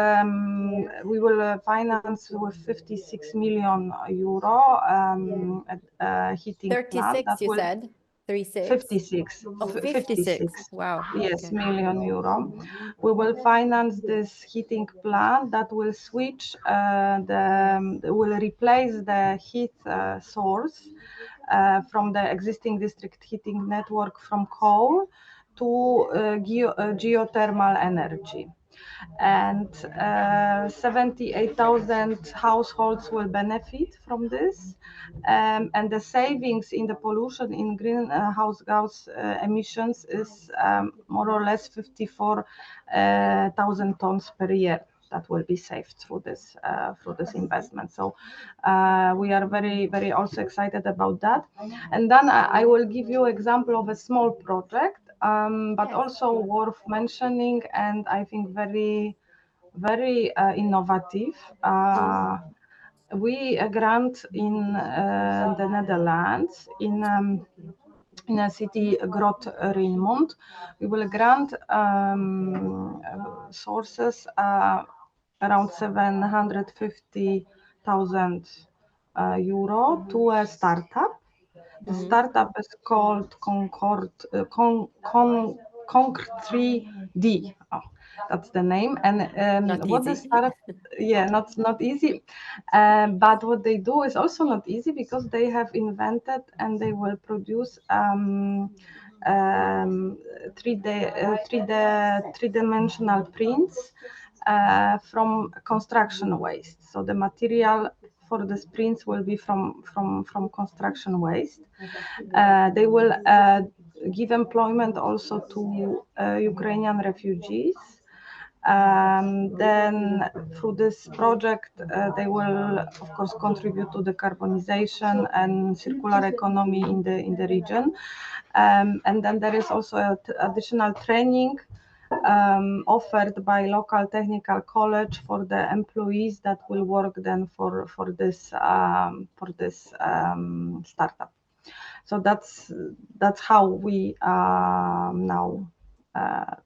we will finance with 56 million euro heating 36, plant. you said? 36? 56. Oh, 56. Wow. Yes, million euro. We will finance this heating plant that will switch, will replace the heat source from the existing district heating network from coal to geothermal energy. And 78,000 households will benefit from this, and the savings in the pollution in greenhouse gas emissions is more or less 54,000 tons per year that will be saved through this investment. So we are very, very also excited about that. And then I will give you example of a small project, but also worth mentioning, and I think very, very innovative. We grant in the Netherlands in a city, Grot Rijnmond. We will grant sources around 750,000 euro to a startup. The startup is called Concr3D. Oh, that's the name. And what the startup, not easy. But what they do is also not easy, because they have invented and they will produce three-dimensional prints from construction waste. So the material for the prints will be from construction waste. They will give employment also to Ukrainian refugees. Then through this project, they will, of course, contribute to the decarbonization and circular economy in the region. And then there is also additional training offered by local technical college for the employees that will work then for this startup. So that's how we now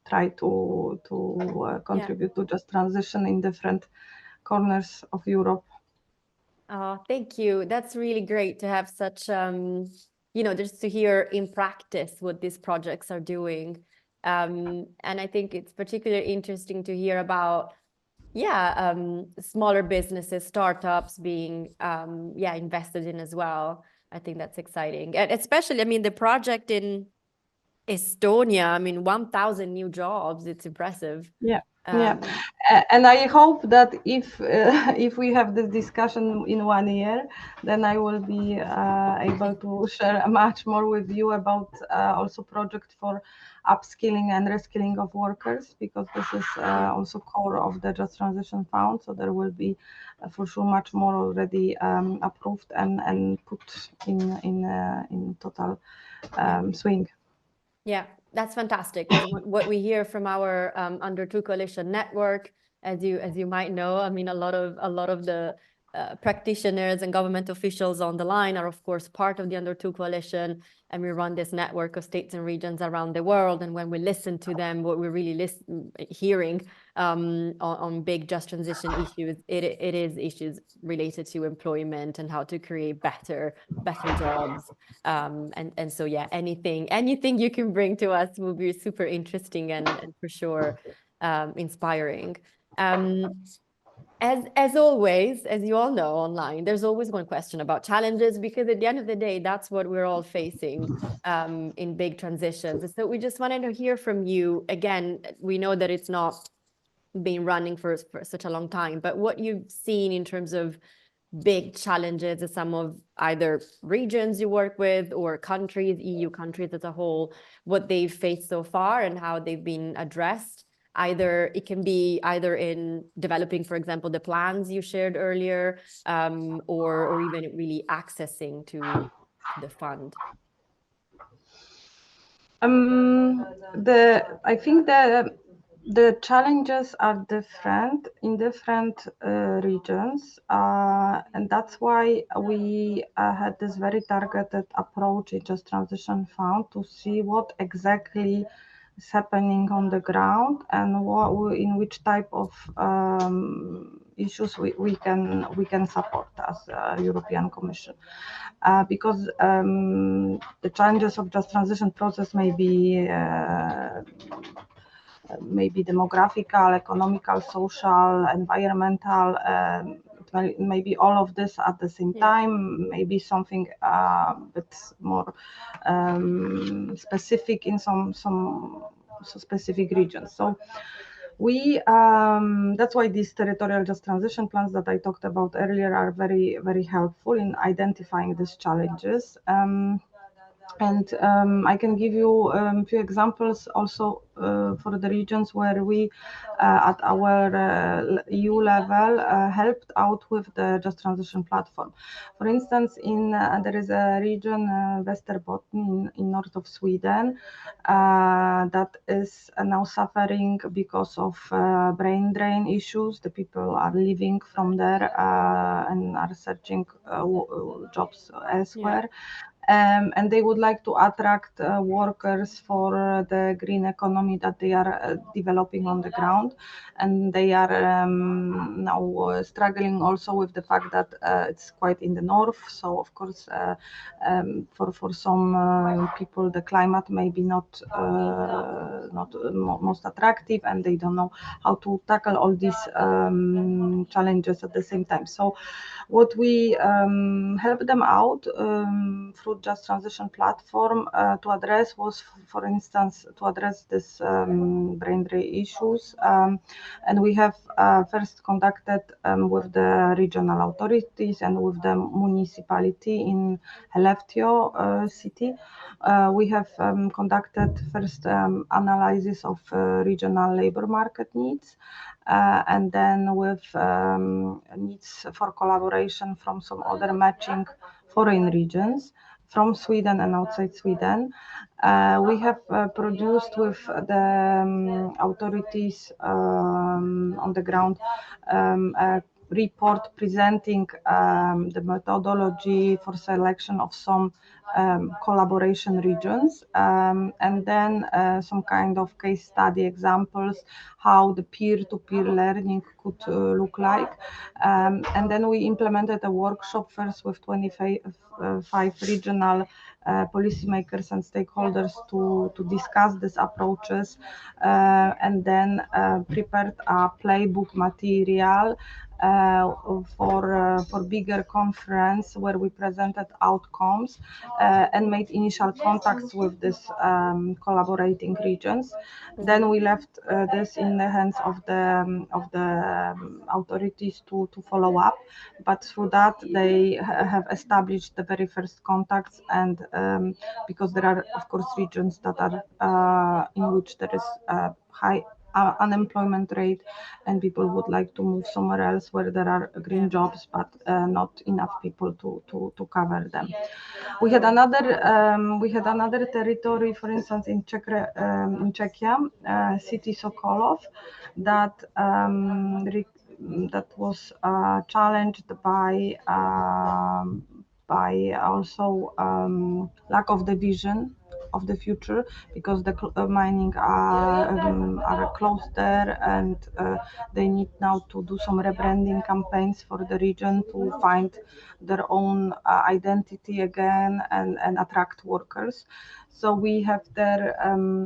try to contribute to just transition in different corners of Europe. Oh, thank you. That's really great to have such, just to hear in practice what these projects are doing. And I think it's particularly interesting to hear about, smaller businesses, startups being, invested in as well. I think that's exciting. And especially, the project in Estonia, 1,000 new jobs, it's impressive. Yeah. And I hope that if we have this discussion in 1 year, then I will be able to share much more with you about also project for upskilling and reskilling of workers, because this is also core of the Just Transition Fund. So there will be for sure much more already approved and put in total swing. Yeah, that's fantastic. 'Cause what we hear from our Under2 Coalition network, as you might know, a lot of the practitioners and government officials on the line are of course part of the Under2 Coalition, and we run this network of states and regions around the world. And when we listen to them, what we're really hearing on big just transition issues, it is issues related to employment and how to create better jobs. And so anything you can bring to us will be super interesting and for sure inspiring. As always, as you all know online, there's always one question about challenges, because at the end of the day, that's what we're all facing in big transitions. And so we just wanted to hear from you. Again, we know that it's not been running for such a long time, but what you've seen in terms of big challenges in some of either regions you work with or countries, EU countries as a whole, what they've faced so far and how they've been addressed. It can be either in developing, for example, the plans you shared earlier, or even really accessing to the fund. I think the challenges are different in different regions, and that's why we had this very targeted approach in Just Transition Fund to see what exactly is happening on the ground and in which type of issues we can support as European Commission. Because the challenges of Just Transition process may be demographical, economical, social, environmental, maybe all of this at the same time, maybe something bit more specific in some specific regions. So that's why these territorial Just Transition plans that I talked about earlier are very, very helpful in identifying these challenges. And I can give you a few examples also for the regions where we, at our EU level, helped out with the Just Transition platform. For instance, there is a region, Västerbotten, in north of Sweden, that is now suffering because of brain drain issues. The people are leaving from there and are searching jobs elsewhere. And they would like to attract workers for the green economy that they are developing on the ground. And they are now struggling also with the fact that it's quite in the north. So of course, for some people, the climate may be not most attractive, and they don't know how to tackle all these challenges at the same time. So what we help them out through through Just Transition platform to address was, for instance, to address this brain drain issues. And we have first contacted with the regional authorities and with the municipality in Skellefteå city. We have conducted first analysis of regional labor market needs, and then with needs for collaboration from some other matching foreign regions from Sweden and outside Sweden. We have produced with the authorities on the ground a report presenting the methodology for selection of some collaboration regions, and then some kind of case study examples how the peer-to-peer learning could look like. And then we implemented a workshop first with 25 regional policymakers and stakeholders to discuss these approaches, and then prepared a playbook material for bigger conference where we presented outcomes and made initial contacts with these collaborating regions. Then we left this in the hands of the authorities to follow up, but through that they have established the very first contacts, and because there are of course regions that are in which there is high unemployment rate and people would like to move somewhere else where there are green jobs, but not enough people to cover them. We had another territory, for instance, in Czechia, city Sokolov, that was challenged by also lack of the vision of the future, because the mining are closed there, and they need now to do some rebranding campaigns for the region to find their own identity again and attract workers. So we have there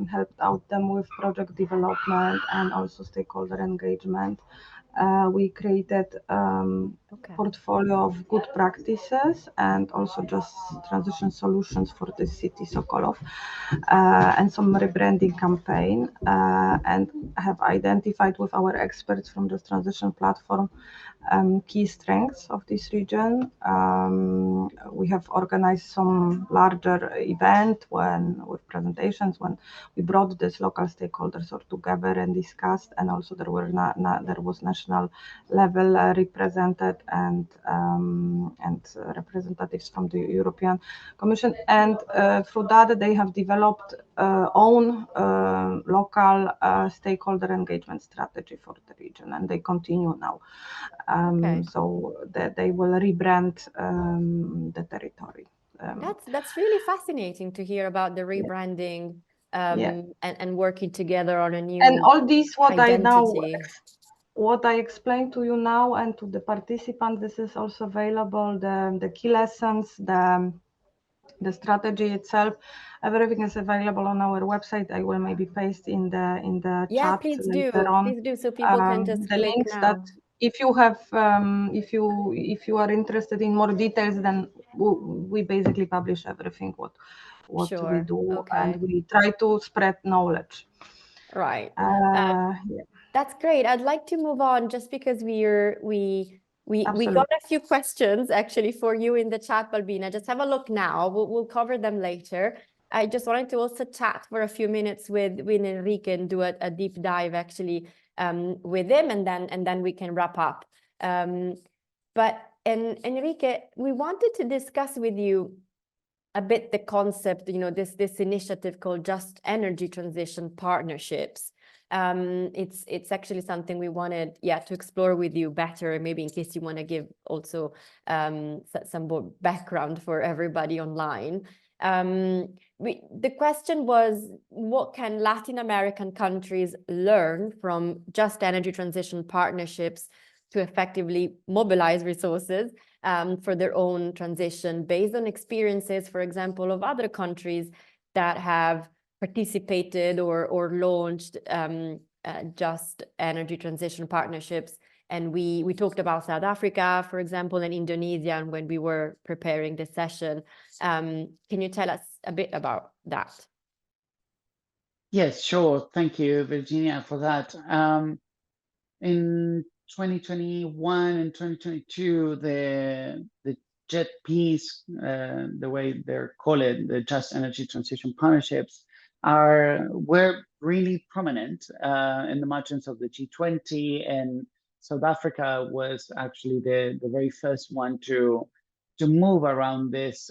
helped out them with project development and also stakeholder engagement. We created portfolio of good practices and also just transition solutions for the city Sokolov, and some rebranding campaign, and have identified with our experts from the transition platform key strengths of this region. We have organized some larger event with presentations when we brought these local stakeholders all together and discussed, and also there was national level represented and representatives from the European Commission, and through that they have developed own local stakeholder engagement strategy for the region, and they continue now. So that they will rebrand the territory. That's really fascinating to hear about the rebranding and working together on a new and all this identity. What I explained to you now and to the participants, this is also available, the key lessons, the strategy itself, everything is available on our website. I will maybe paste in the chat please later on. Please do, so people can just the click links now. that if you have if you are interested in more details, then we basically publish everything what we do, and we try to spread knowledge. Right. That's great. I'd like to move on just because we got a few questions actually for you in the chat, Balbina. Just have a look now. We'll cover them later. I just wanted to also chat for a few minutes with Enrique and do a deep dive actually with him, and then we can wrap up. But Enrique, we wanted to discuss with you a bit the concept, this initiative called Just Energy Transition Partnerships. It's actually something we wanted, to explore with you better, maybe in case you want to give also some more background for everybody online. The question was, what can Latin American countries learn from Just Energy Transition Partnerships to effectively mobilize resources for their own transition based on experiences, for example, of other countries that have participated or launched Just Energy Transition Partnerships, And we talked about South Africa, for example, and Indonesia, and when we were preparing this session. Can you tell us a bit about that? Yes, sure. Thank you, Virginia, for that. In 2021 and 2022, the JETPs, the way they're called, the Just Energy Transition Partnerships, were really prominent in the margins of the G20, and South Africa was actually the very first one to move around these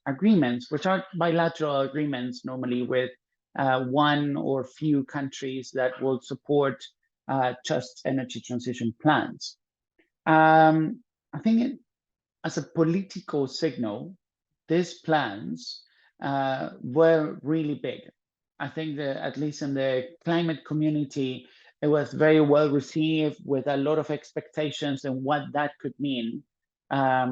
agreements, which are bilateral agreements normally with one or few countries that will support just energy transition plans. I think as a political signal, these plans were really big. I think that at least in the climate community, it was very well received with a lot of expectations and what that could mean. I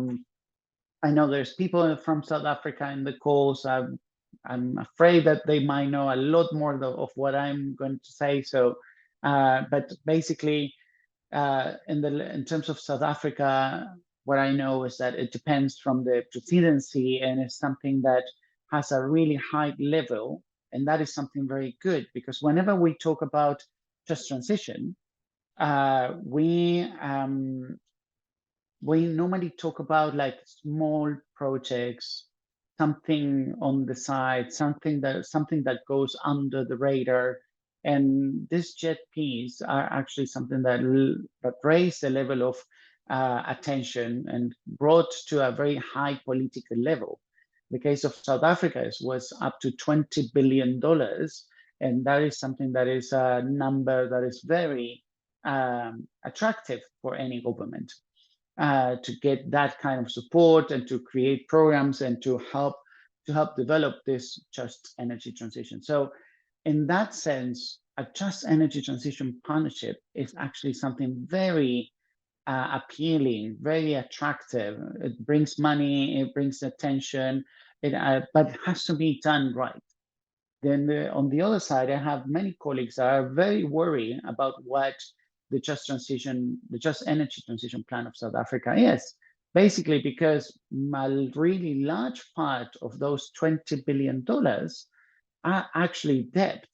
know there's people from South Africa in the calls. I'm afraid that they might know a lot more of what I'm going to say. So, but basically, in terms of South Africa, what I know is that it depends from the presidency, and it's something that has a really high level, and that is something very good, because whenever we talk about just transition, we normally talk about like small projects, something on the side, something that goes under the radar. And these JETPs are actually something that raise the level of attention and brought to a very high political level. The case of South Africa was up to $20 billion. And that is something that is a number that is very attractive for any government. To get that kind of support and to create programs and to help develop this just energy transition. So in that sense, a just energy transition partnership is actually something very appealing, very attractive. It brings money, it brings attention, but it has to be done right. Then on the other side, I have many colleagues that are very worried about what the just energy transition plan of South Africa is. Basically, because a really large part of those $20 billion are actually debt.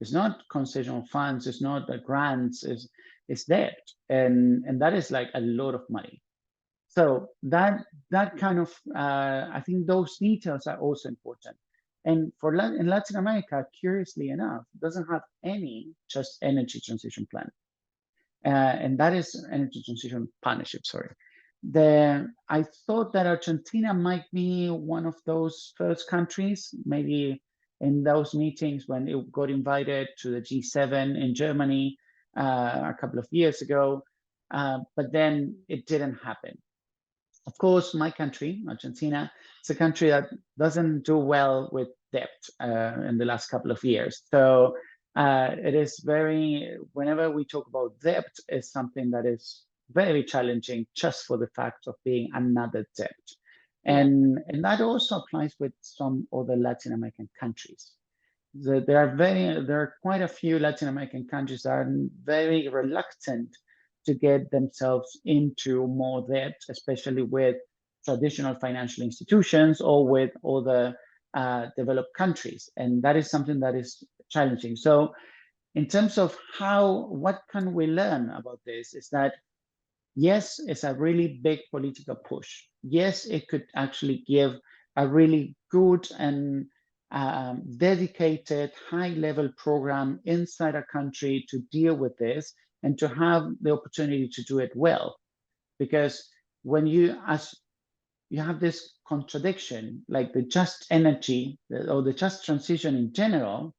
It's not concessional funds, it's not the grants, it's debt. And that is like a lot of money. So that kind of, I think those details are also important. And in Latin America, curiously enough, doesn't have any just energy transition plan. And that is energy transition partnership, sorry. I thought that Argentina might be one of those first countries, maybe in those meetings when it got invited to the G7 in Germany a couple of years ago, but then it didn't happen. Of course, my country, Argentina, is a country that doesn't do well with debt in the last couple of years. So it is whenever we talk about debt, it's something that is very challenging just for the fact of being another debt. And that also applies with some other Latin American countries. There are quite a few Latin American countries that are very reluctant to get themselves into more debt, especially with traditional financial institutions or with other developed countries. And that is something that is challenging. So in terms of what can we learn about this is that, yes, it's a really big political push. Yes, it could actually give a really good and dedicated high-level program inside a country to deal with this and to have the opportunity to do it well. Because when you have this contradiction, like the just energy or the just transition in general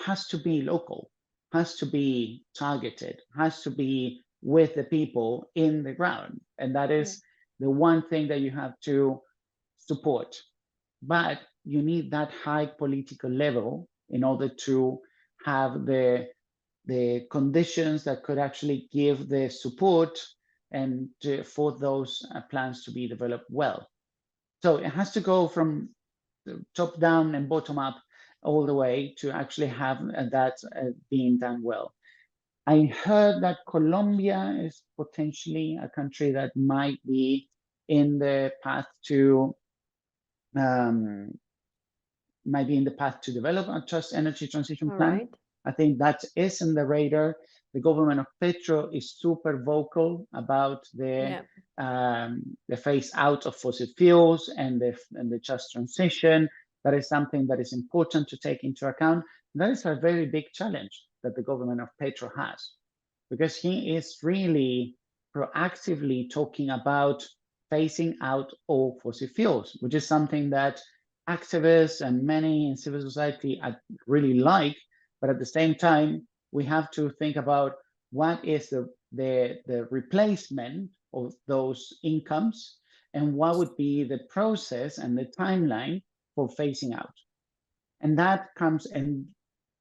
has to be local, has to be targeted, has to be with the people in the ground. And that is the one thing that you have to support. But you need that high political level in order to have the conditions that could actually give the support and for those plans to be developed well. So it has to go from top down and bottom up all the way to actually have that being done well. I heard that Colombia is potentially a country that might be in the path to develop a just energy transition All plan. right. I think that is in the radar. The government of Petro is super vocal about the phase out of fossil fuels and the just transition. That is something that is important to take into account. That is a very big challenge that the government of Petro has, because he is really proactively talking about phasing out all fossil fuels, which is something that activists and many in civil society really like. But at the same time, we have to think about what is the replacement of those incomes and what would be the process and the timeline for phasing out. And that comes in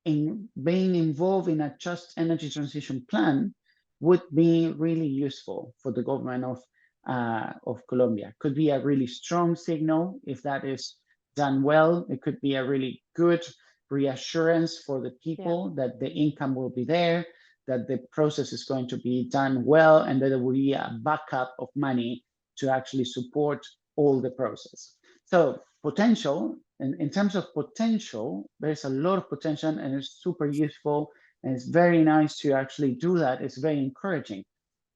being involved in a just energy transition plan would be really useful for the government of Colombia. Could be a really strong signal if that is done well. It could be a really good reassurance for the people that the income will be there, that the process is going to be done well, and that there will be a backup of money to actually support all the process. So potential, in terms of potential, there's a lot of potential and it's super useful and it's very nice to actually do that. It's very encouraging,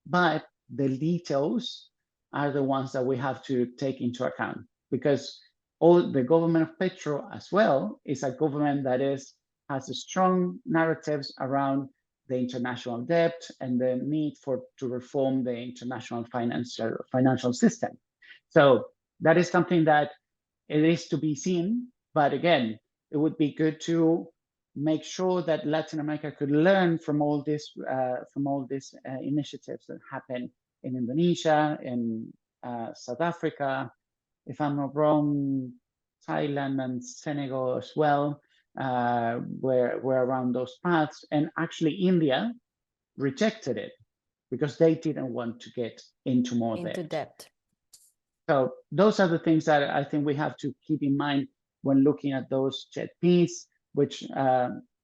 but the details are the ones that we have to take into account, because all the government of Petro as well is a government that has strong narratives around the international debt and the need to reform the international financial system. So that is something that it is to be seen, but again, it would be good to make sure that Latin America could learn from all these initiatives that happen in Indonesia, in South Africa, if I'm not wrong, Thailand and Senegal as well, were around those paths. And actually India rejected it because they didn't want to get into more debt. So those are the things that I think we have to keep in mind when looking at those JETPs, which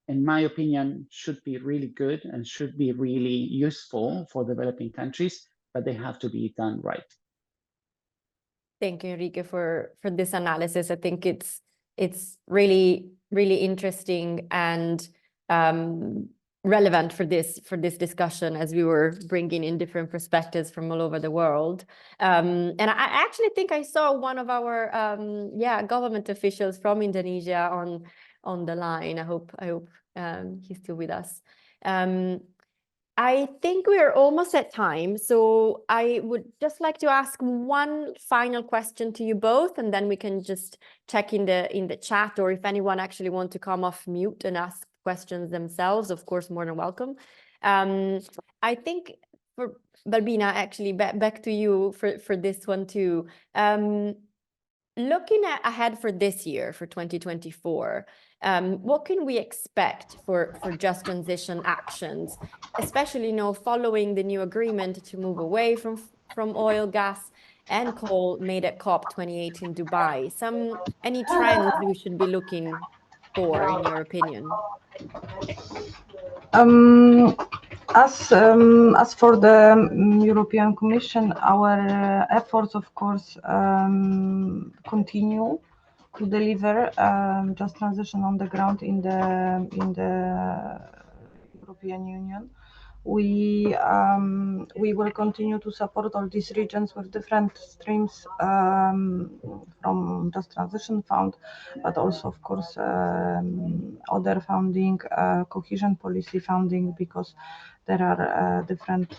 in my opinion should be really good and should be really useful for developing countries, but they have to be done right. Thank you, Enrique, for this analysis. I think it's really, really interesting and relevant for this discussion, as we were bringing in different perspectives from all over the world. And I actually think I saw one of our government officials from Indonesia on the line. I hope he's still with us. I think we are almost at time, so I would just like to ask one final question to you both, and then we can just check in the chat, or if anyone actually want to come off mute and ask questions themselves, of course, more than welcome. I think for Balbina, actually, back to you for this one too. Looking ahead for this year, for 2024, what can we expect for just transition actions, especially following the new agreement to move away from oil, gas, and coal made at COP28 in Dubai? Any trends we should be looking for, in your opinion? As for the European Commission, our efforts, of course, continue to deliver just transition on the ground in the European Union. We will continue to support all these regions with different streams from Just Transition Fund, but also, of course, other funding, cohesion policy funding, because there are different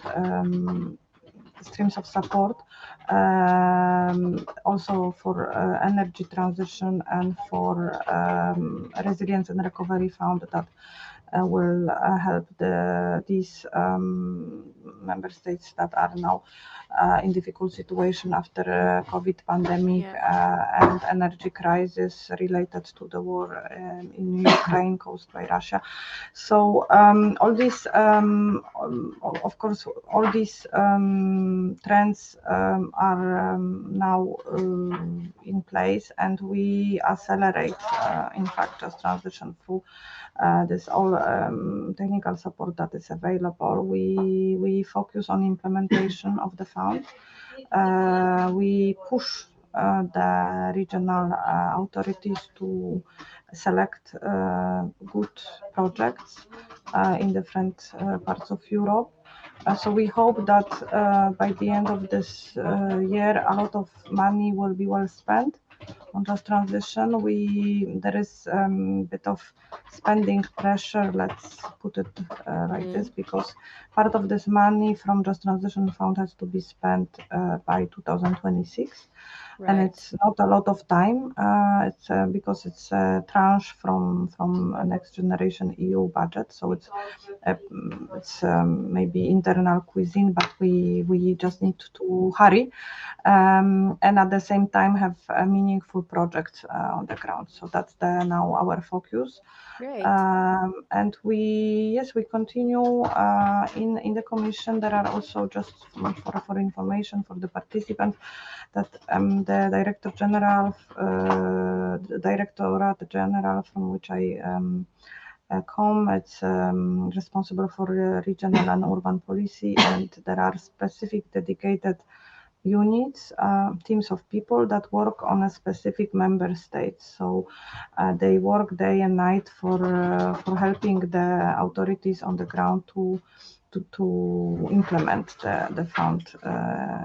streams of support, also for energy transition and for resilience and recovery fund that will help these member states that are now in difficult situation after COVID pandemic and energy crisis related to the war in Ukraine caused by Russia. So all these, of course, all these trends are now in place, and we accelerate, in fact, just transition through this all technical support that is available. We focus on implementation of the fund. We push the regional authorities to select good projects in different parts of Europe. So we hope that by the end of this year, a lot of money will be well spent on just transition. There is a bit of spending pressure, let's put it like this, because part of this money from just transition fund has to be spent by 2026. And it's not a lot of time. It's because it's a tranche from a Next Generation EU budget, so it's maybe internal cuisine, but we just need to hurry, and at the same time have a meaningful project on the ground. So that's now our focus. Great. And we continue in the commission. There are also, just for information for the participants, that the Director General, the Directorate General from which I come, it's responsible for regional and urban policy, and there are specific dedicated units, teams of people that work on a specific member state. So they work day and night for helping the authorities on the ground to implement the fund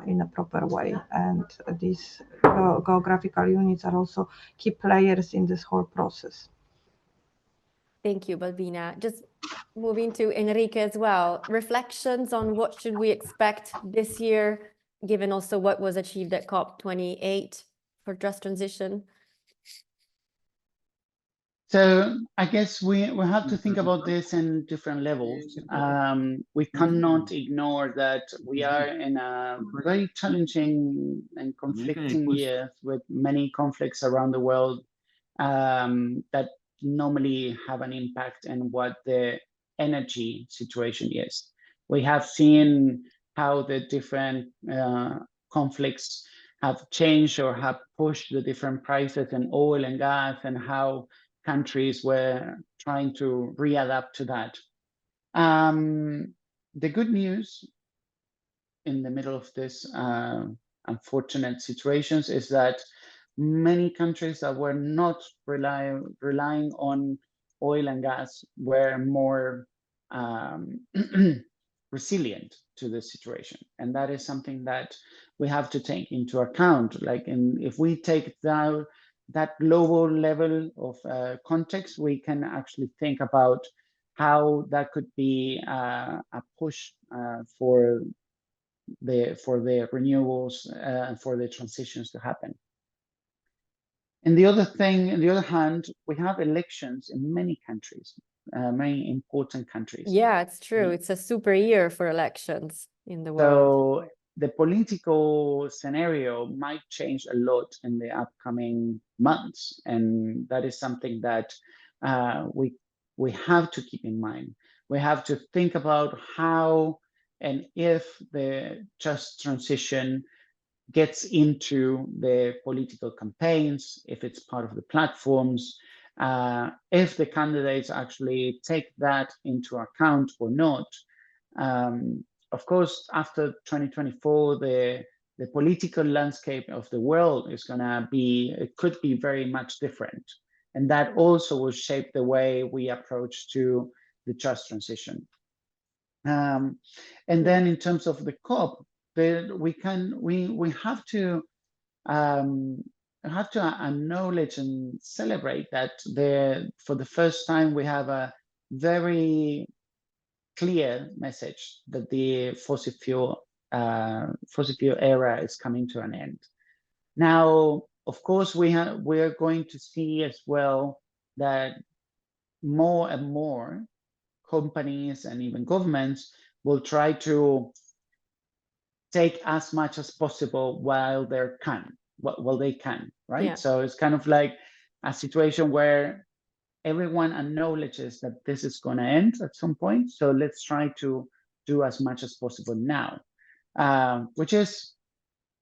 in a proper way. And these geographical units are also key players in this whole process. Thank you, Balbina. Just moving to Enrique as well. Reflections on what should we expect this year, given also what was achieved at COP28 for just transition? So I guess we have to think about this in different levels. We cannot ignore that we are in a very challenging and conflicting year with many conflicts around the world that normally have an impact on what the energy situation is. We have seen how the different conflicts have changed or have pushed the different prices in oil and gas, and how countries were trying to readapt to that. The good news in the middle of this unfortunate situations is that many countries that were not relying on oil and gas were more resilient to the situation, and that is something that we have to take into account. Like, if we take that global level of context, we can actually think about how that could be a push for the renewables and for the transitions to happen. And the other hand, we have elections in many countries, many important countries. Yeah, it's true. It's a super year for elections in the world. So the political scenario might change a lot in the upcoming months, and that is something that we have to keep in mind. We have to think about how and if the just transition gets into the political campaigns, if it's part of the platforms, if the candidates actually take that into account or not. Of course, after 2024, the political landscape of the world is it could be very much different. And that also will shape the way we approach to the just transition. And then in terms of the COP, we have to acknowledge and celebrate that for the first time we have a very clear message that the fossil fuel era is coming to an end. Now, of course, we are going to see as well that more and more companies and even governments will try to take as much as possible while they can, right? Yeah. So it's kind of like a situation where everyone acknowledges that this is going to end at some point. So let's try to do as much as possible now, which is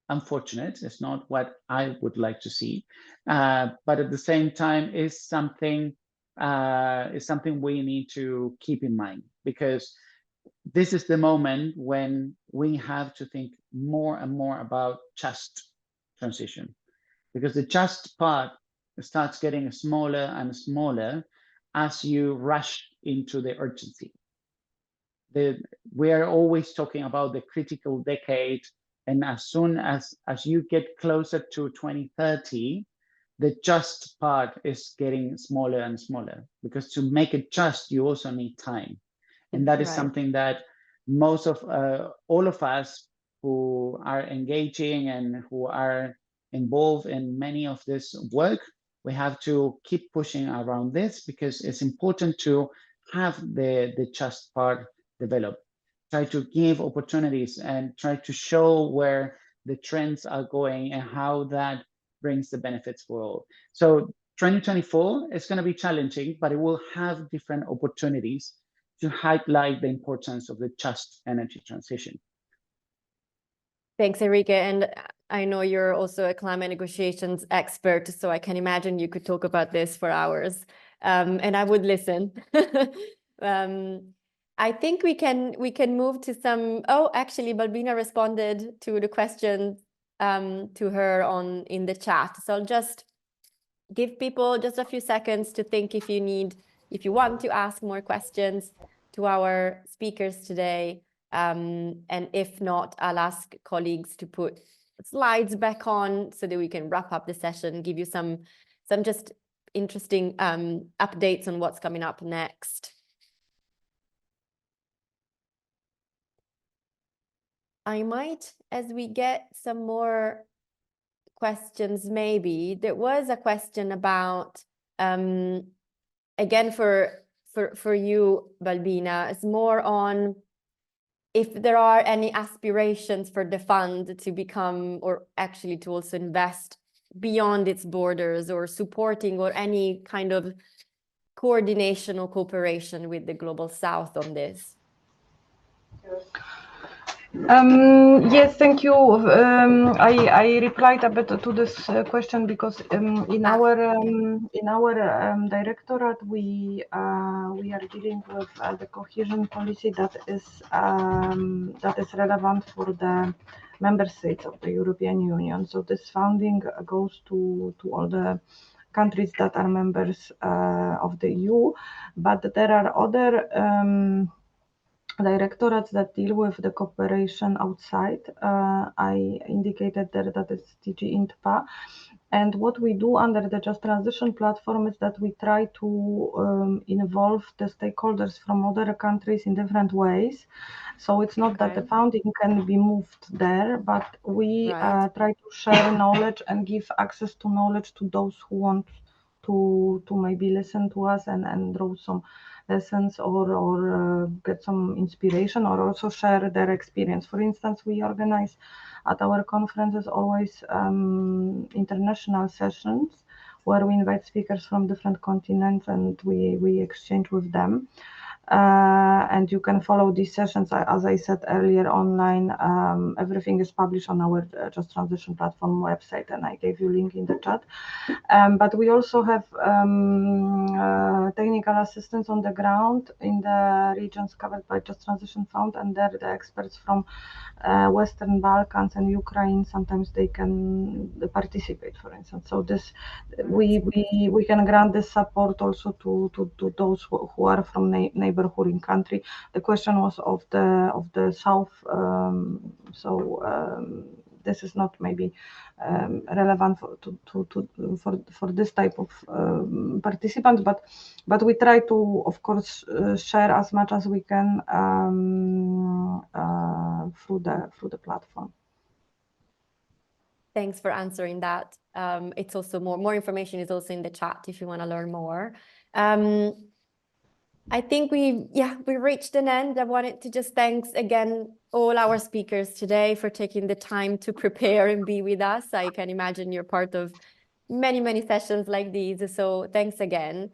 unfortunate. It's not what I would like to see, but at the same time is something is something we need to keep in mind, because this is the moment when we have to think more and more about just transition, because the just part starts getting smaller and smaller as you rush into the urgency. We are always talking about the critical decade, and as soon as you get closer to 2030, the just part is getting smaller and smaller, because to make it just, you also need time. And that is Right. something that most of all of us who are engaging and who are involved in many of this work, we have to keep pushing around this, because it's important to have the just part develop. Try to give opportunities and try to show where the trends are going and how that brings the benefits for all. So 2024 is going to be challenging, but it will have different opportunities to highlight the importance of the just energy transition. Thanks, Enrique. And I know you're also a climate negotiations expert, so I can imagine you could talk about this for hours, and I would listen. I think we can move to some. Oh, actually, Balbina responded to the question to her in the chat. So I'll just give people just a few seconds to think if you want to ask more questions to our speakers today. And if not, I'll ask colleagues to put slides back on so that we can wrap up the session, give you some just interesting updates on what's coming up next. I might, as we get some more questions, maybe there was a question about again for you, Balbina, it's more on if there are any aspirations for the fund to become, or actually to also invest beyond its borders, or supporting or any kind of coordination or cooperation with the Global South on this. Yes, thank you. I replied a bit to this question because in our directorate we are dealing with the cohesion policy that is relevant for the member states of the European Union. So this funding goes to all the countries that are members of the EU, but there are other directorates that deal with the cooperation outside. I indicated there that is DG INTPA. And what we do under the Just Transition platform is that we try to involve the stakeholders from other countries in different ways. So it's not that the funding can be moved there, but we try to share knowledge and give access to knowledge to those who want to maybe listen to us and draw some lessons or get some inspiration, or also share their experience. For instance, we organize at our conferences always international sessions where we invite speakers from different continents and we exchange with them. And you can follow these sessions, as I said earlier, online. Everything is published on our Just Transition platform website, and I gave you a link in the chat. But we also have technical assistance on the ground in the regions covered by Just Transition Fund, and they're the experts from Western Balkans and Ukraine. Sometimes they can participate, for instance. So this we can grant this support also to those who are from neighboring country. The question was of the south, this is not maybe relevant for this type of participants, but we try to, of course, share as much as we can through the platform. Thanks for answering that. It's also more information is also in the chat if you want to learn more. I think we reached an end. I wanted to just thanks again all our speakers today for taking the time to prepare and be with us. I can imagine you're part of many sessions like these, so thanks again.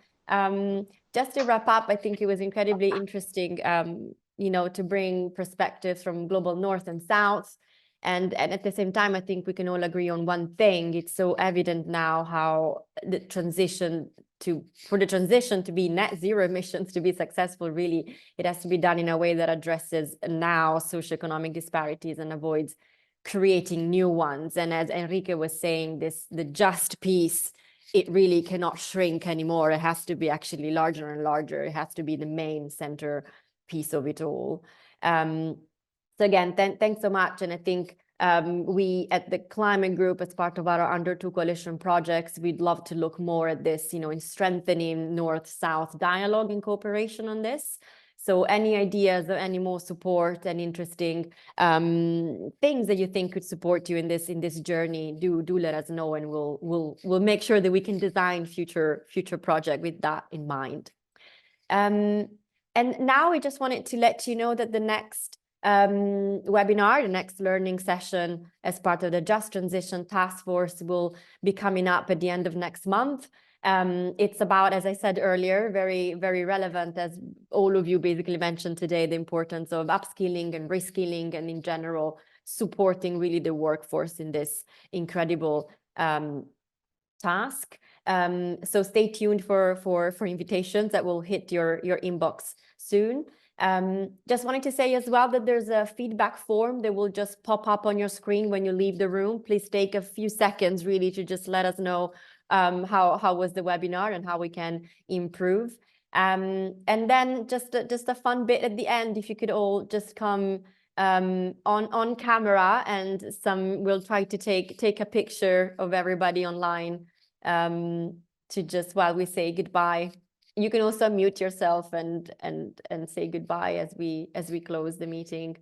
Just to wrap up, I think it was incredibly interesting, to bring perspectives from global North and South. And at the same time, I think we can all agree on one thing. It's so evident now how the transition for the transition to be net zero emissions to be successful, really, it has to be done in a way that addresses now socioeconomic disparities and avoids creating new ones. And as Enrique was saying, the just piece, it really cannot shrink anymore. It has to be actually larger and larger. It has to be the main center piece of it all. So again, thanks so much. And I think we at the Climate Group, as part of our Under 2 Coalition projects, we'd love to look more at this, in strengthening North-South dialogue and cooperation on this. So any ideas or any more support and interesting things that you think could support you in this journey, do let us know, and we'll make sure that we can design future project with that in mind. And now we just wanted to let you know that the next webinar, the next learning session as part of the Just Transition Task Force will be coming up at the end of next month. It's about, as I said earlier, very, very relevant, as all of you basically mentioned today, the importance of upskilling and reskilling, and in general, supporting really the workforce in this incredible task. So stay tuned for invitations that will hit your inbox soon. Just wanted to say as well that there's a feedback form that will just pop up on your screen when you leave the room. Please take a few seconds really to just let us know how was the webinar and how we can improve. And then just a fun bit at the end, if you could all just come on camera, and we'll try to take a picture of everybody online to just while we say goodbye. You can also mute yourself and say goodbye as we close the meeting.